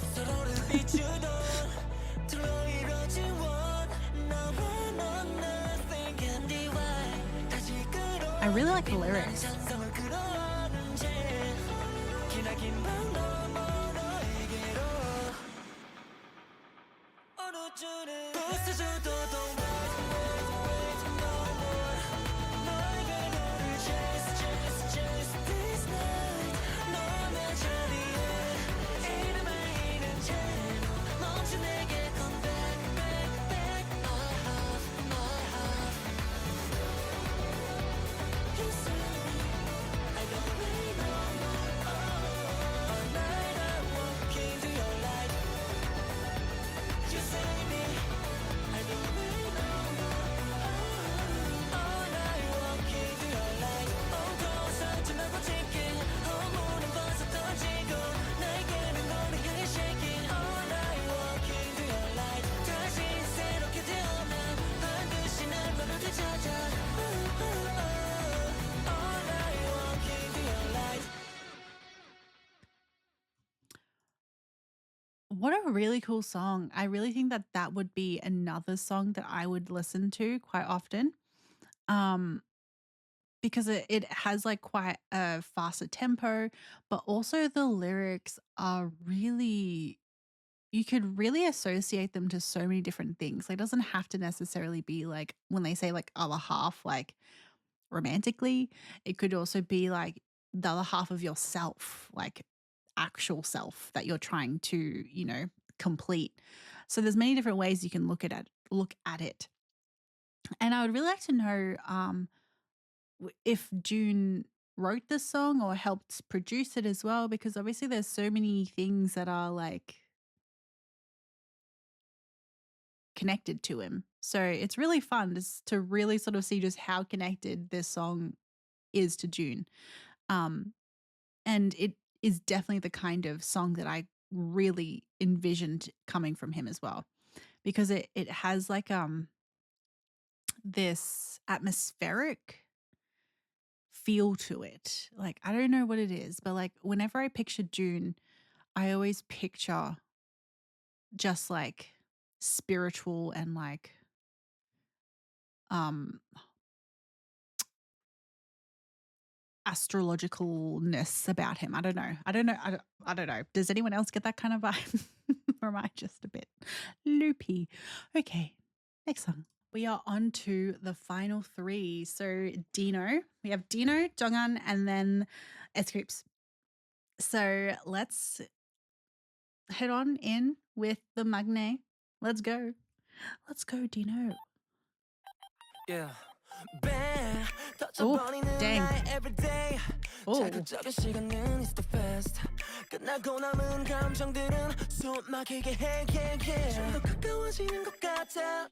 I really like the lyrics. What a really cool song. I really think that that would be another song that I would listen to quite often. Because it has like quite a faster tempo, but also the lyrics are really, you could really associate them to so many different things. Like, it doesn't have to necessarily be like when they say like other half, like romantically, it could also be like the other half of yourself, like actual self that you're trying to, you know, complete. So there's many different ways you can look at it. And I would really like to know if June wrote this song or helped produce it as well, because obviously there's so many things that are like connected to him. So it's really fun to really sort of see just how connected this song is to June. And it is definitely the kind of song that I really envisioned coming from him as well, because it has like this atmospheric feel to it. Like, I don't know what it is, but like whenever I picture June, I always picture just like spiritual and like astrologicalness about him. I don't know. I don't know. Does anyone else get that kind of vibe? Or am I just a bit loopy? Okay, next song. we are on to the final three. So Dino, we have Dino, Jeonghan, and then S.Coups. So let's head on in with the magne. Let's go. Let's go, Dino. Yeah. Oh, dang. Oh. 자극적인 시간은 is the fast. 끝나고 남은 감정들은 숨 막히게 해. 좀 더 가까워지는 것 같아.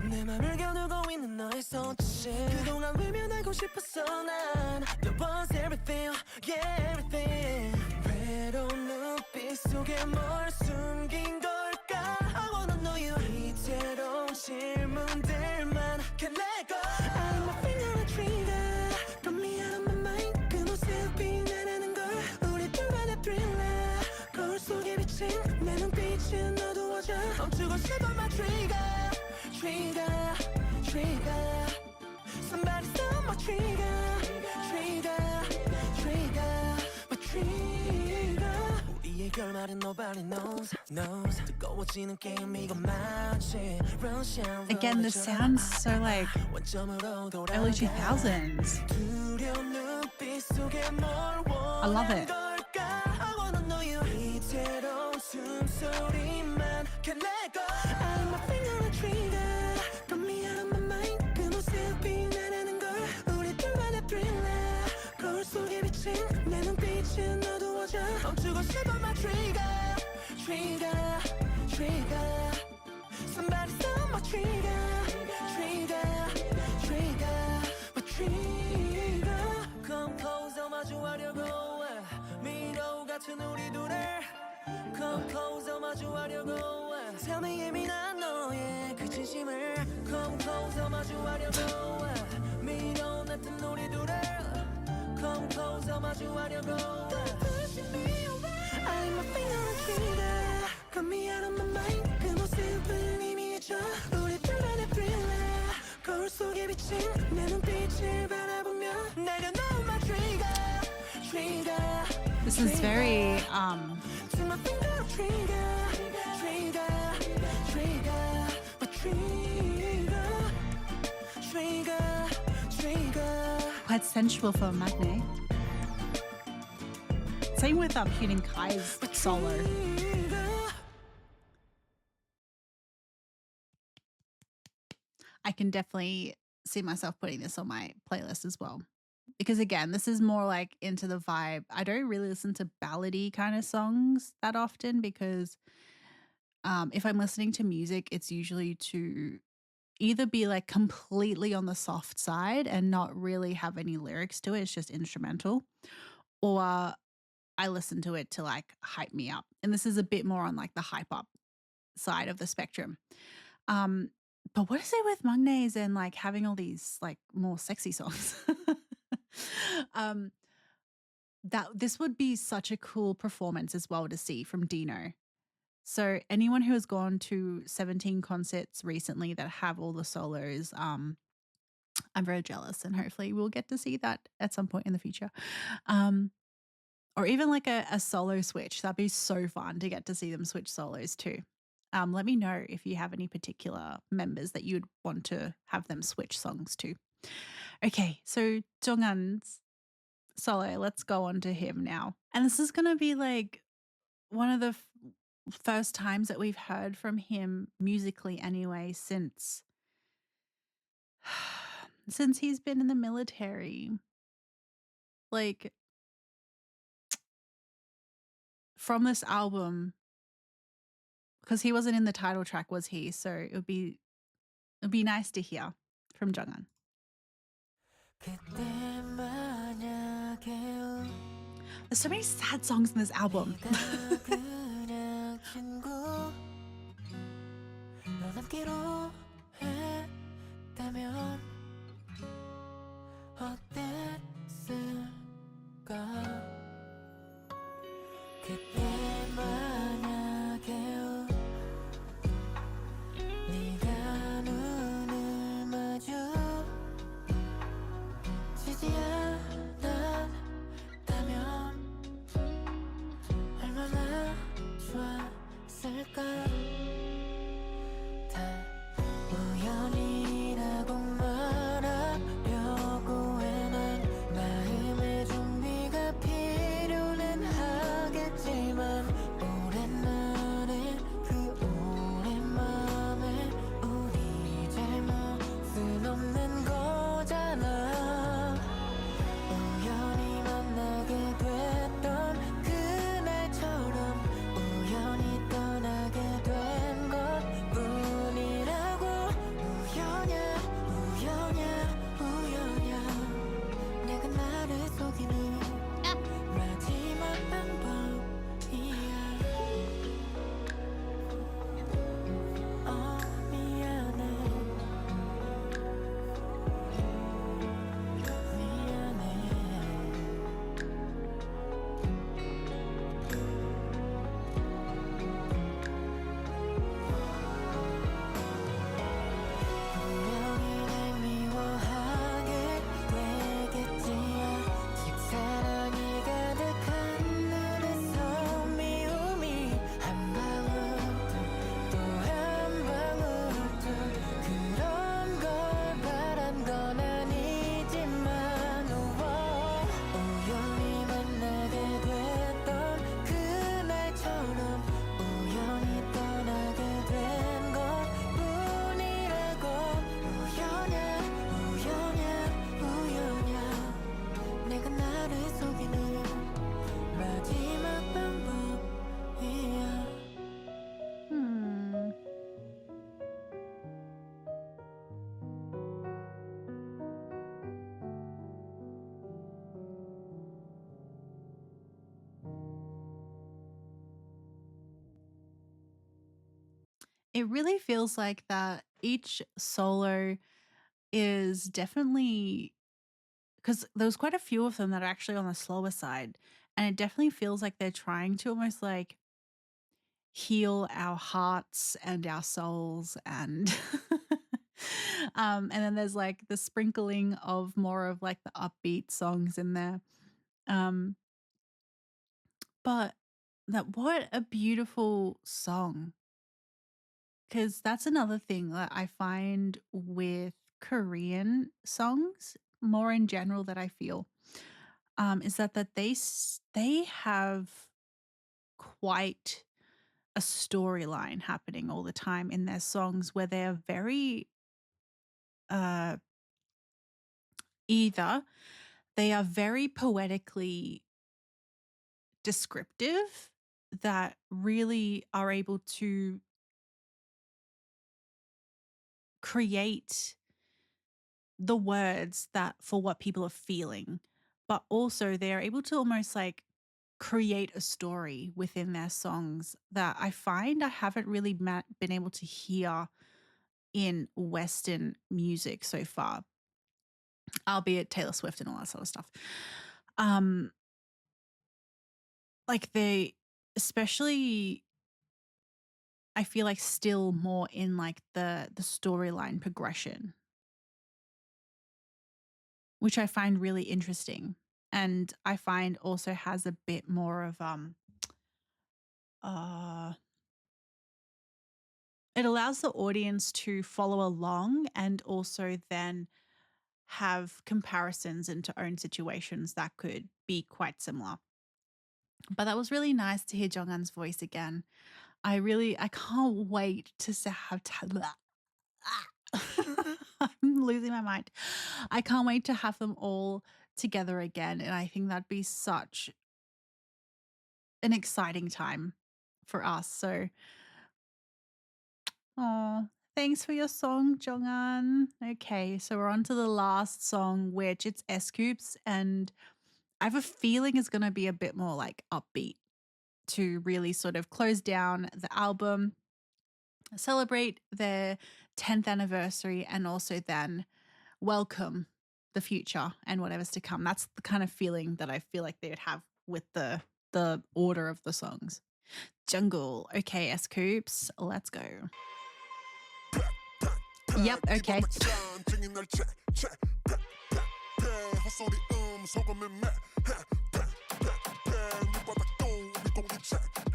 내 맘을 겨누고 있는 너의 손짓. 그동안 외면하고 싶었어 난. There was everything, yeah everything. 외로운 눈빛 속에 뭘 숨긴 걸까? I wanna know you. 이채로운 질문들만 can let go. I'm a finger on a trigger. Got me out of my mind. 그 모습이 나라는 걸. 우리 둘만의 thriller. 거울 속에 비친 내 눈빛은 어두워져. 멈추고 싶어 my trigger. Trigger, trigger. Somebody stop my trigger. Trigger, trigger, my trigger. 우리의 결말은 nobody knows. 뜨거워지는 게임 이거 마치 Again, this sounds so like early 2000s. I love it. 멈추고 싶어 my trigger. Trigger, trigger. Somebody stop my trigger. Trigger, trigger, my trigger. Come closer 마주하려고 해. 미로 같은 우리 둘을 Come closer 마주하려고 해. Tell me 예민한 너의 그 진심을 Come closer 마주하려고 해. 미로 같은 우리 둘을 Come closer 마주하려고 해. I'm a finger on trigger. Got me out of my mind. 그 모습을 이미 잊어. 우리 둘만의 thriller. 거울 속에 비친 내 눈빛을 바라보며 내려놓은 my trigger. Trigger. This is very To my finger on trigger. Trigger, trigger, my trigger. Trigger, trigger. quite sensual for a magne. Same with Hyun Kai's solo. I can definitely see myself putting this on my playlist as well. Because again, this is more like into the vibe. I don't really listen to ballady kind of songs that often because if I'm listening to music, it's usually to either be like completely on the soft side and not really have any lyrics to it. It's just instrumental. Or I listen to it to like hype me up. And this is a bit more on like the hype up side of the spectrum. But what is it with magnes and like having all these like more sexy songs? That this would be such a cool performance as well to see from Dino. So anyone who has gone to 17 concerts recently that have all the solos, I'm very jealous and hopefully we'll get to see that at some point in the future. Or even like a solo switch. That'd be so fun to get to see them switch solos too. Let me know if you have any particular members that you'd want to have them switch songs to. Okay, so Jeonghan's solo, let's go on to him now. And this is going to be like one of the first times that we've heard from him musically anyway since he's been in the military. Like from this album, because he wasn't in the title track, was he? So it'd be nice to hear from Jeonghan. There's so many sad songs in this album. 우연히 it really feels like that each solo is definitely, because there was quite a few of them that are actually on the slower side, and it definitely feels like they're trying to almost like heal our hearts and our souls and and then there's like the sprinkling of more of like the upbeat songs in there. um but that, what a beautiful song, because that's another thing that I find with Korean songs more in general that I feel is that they have quite a storyline happening all the time in their songs, where they're very uh either they are very poetically descriptive, that really are able to create the words that for what people are feeling, but also they're able to almost like create a story within their songs that I find I haven't really been able to hear in Western music so far, albeit Taylor Swift and all that sort of stuff. Um, like they, especially, I feel like still more in like the storyline progression, which I find really interesting. And I find also has a bit more of uh it allows the audience to follow along and also then have comparisons into own situations that could be quite similar. But that was really nice to hear Jeonghan's voice again. I can't wait to have I'm losing my mind. I can't wait to have them all together again. And I think that'd be such an exciting time for us. So, oh, thanks for your song, Jeonghan. Okay, so we're on to the last song, which it's S.Coups, and I have a feeling it's going to be a bit more like upbeat to really sort of close down the album, celebrate their 10th anniversary, and also then welcome the future and whatever's to come. That's the kind of feeling that I feel like they would have with the order of the songs. Jungle. Okay, S.Coups, let's go. Yep, okay.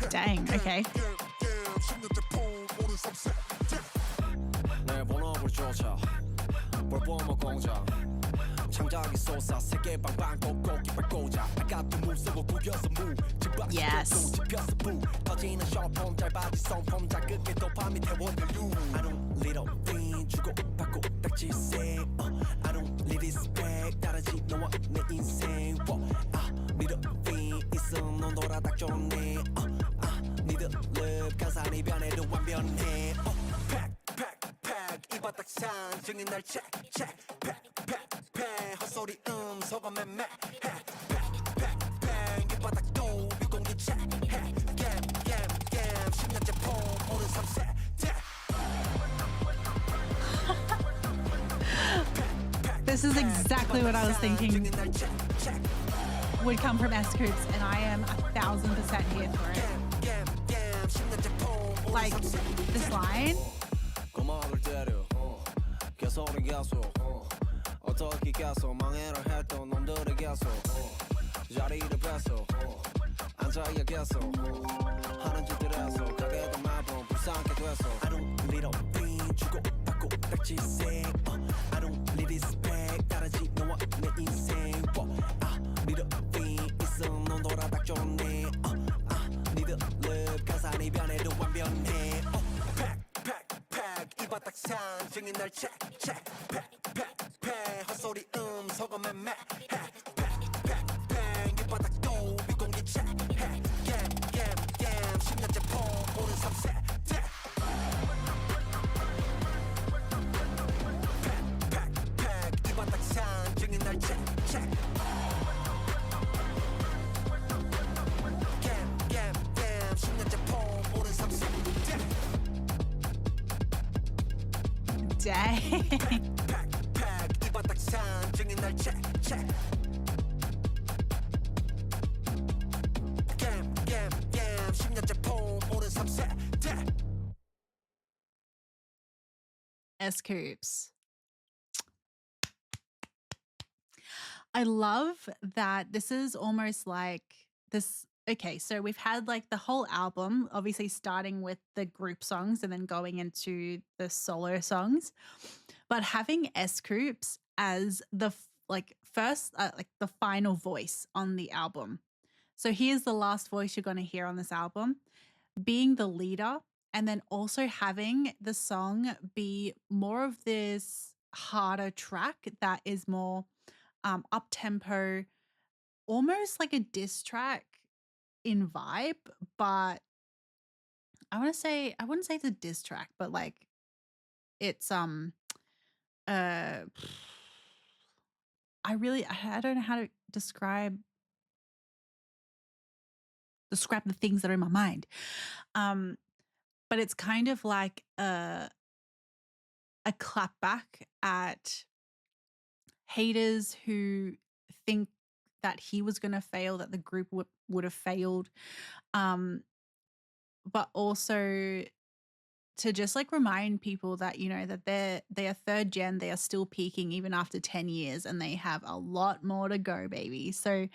Dang, okay. Yes. This is exactly what I was thinking would come from S.Coups, and I am 1000% here for it. Like, this line. Dang. 팍팍 이 바닥 산증인 날 check game 10년째 폼 오른 3세대 S.Coups. I love that this is almost like this. Okay, so we've had like the whole album, obviously starting with the group songs and then going into the solo songs, but having S.Coups as the first, like the final voice on the album. So here's the last voice you're going to hear on this album, being the leader, and then also having the song be more of this harder track that is more up tempo, almost like a diss track in vibe, but I wouldn't say it's a diss track, but like it's I don't know how to describe the things that are in my mind. But it's kind of like a clap back at haters who think that he was going to fail, that the group would have failed. But also to just like remind people that, you know, that they are third gen, they are still peaking even after 10 years and they have a lot more to go, baby. So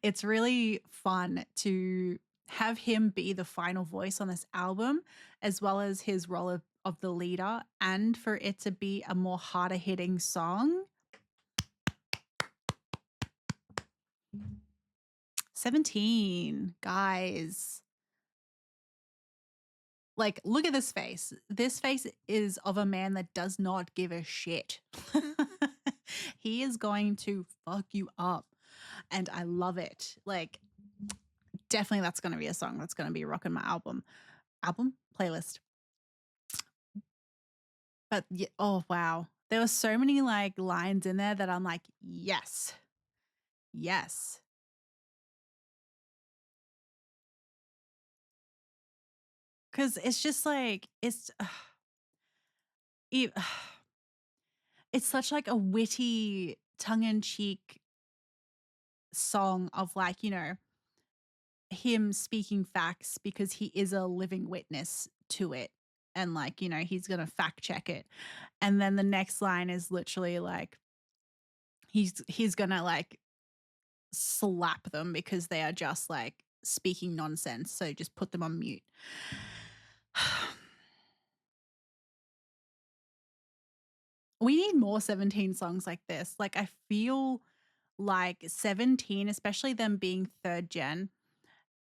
it's really fun to have him be the final voice on this album, as well as his role of the leader, and for it to be a more harder hitting song. 17, guys. Like, look at this face. This face is of a man that does not give a shit. He is going to fuck you up. And I love it. Like, definitely that's going to be a song that's going to be rocking my album playlist. But yeah, oh, wow. There were so many like lines in there that I'm like, yes. Yes. Because it's just like, it's such like a witty, tongue-in-cheek song of like, you know, him speaking facts because he is a living witness to it. And like, you know, he's going to fact check it. And then the next line is literally like, he's going to like slap them because they are just like speaking nonsense. So just put them on mute. We need more 17 songs like this. Like, I feel like 17, especially them being third gen,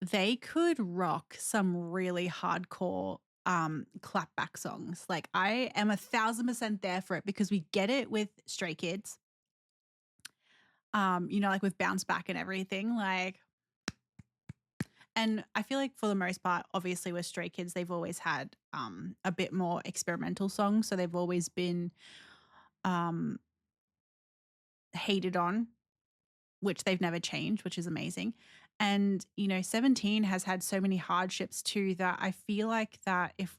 they could rock some really hardcore clapback songs. Like, I am 1000% there for it because we get it with Stray Kids. You know, like with Bounce Back and everything. Like, and I feel like for the most part, obviously with Stray Kids, they've always had a bit more experimental songs. So they've always been hated on, which they've never changed, which is amazing. And, you know, 17 has had so many hardships too that I feel like that if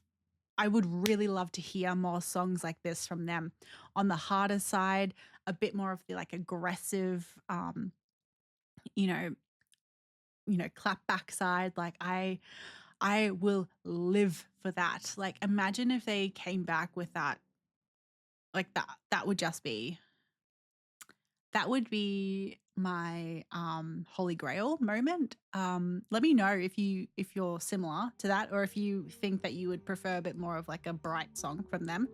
I would really love to hear more songs like this from them on the harder side, a bit more of the like aggressive, you know, clap back side. Like I will live for that. Like, imagine if they came back with that, like that would just be, that would be my holy grail moment. Let me know if you're similar to that, or if you think that you would prefer a bit more of like a bright song from them.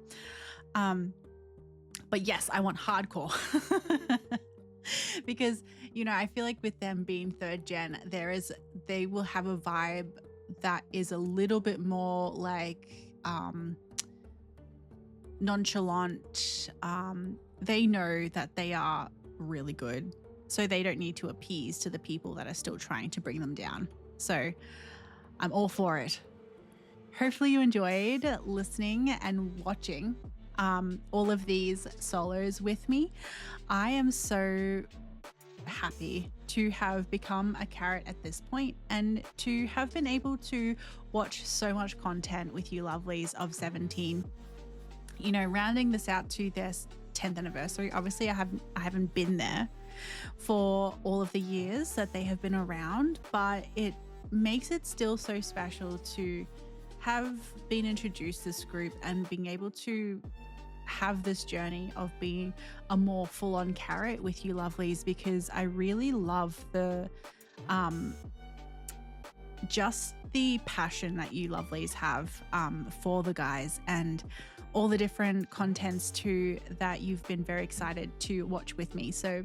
But yes, I want hardcore. Because, you know, I feel like with them being third gen, they will have a vibe that is a little bit more like nonchalant. They know that they are really good, so they don't need to appease to the people that are still trying to bring them down. So I'm all for it. Hopefully you enjoyed listening and watching all of these solos with me. I am so happy to have become a carrot at this point and to have been able to watch so much content with you lovelies of 17. you know, rounding this out to their 10th anniversary. Obviously, I haven't been there for all of the years that they have been around, but it makes it still so special to have been introduced to this group and being able to have this journey of being a more full-on carrot with you lovelies, because I really love the just the passion that you lovelies have for the guys, and all the different contents too that you've been very excited to watch with me. So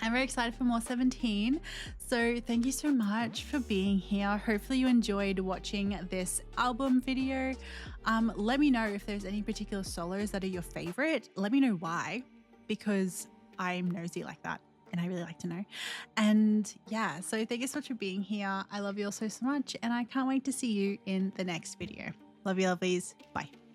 I'm very excited for more 17. So thank you so much for being here. Hopefully you enjoyed watching this album video. Let me know if there's any particular solos that are your favorite. Let me know why, because I'm nosy like that and I really like to know. And yeah, so thank you so much for being here. I love you all so much, and I can't wait to see you in the next video. Love you lovelies. Bye.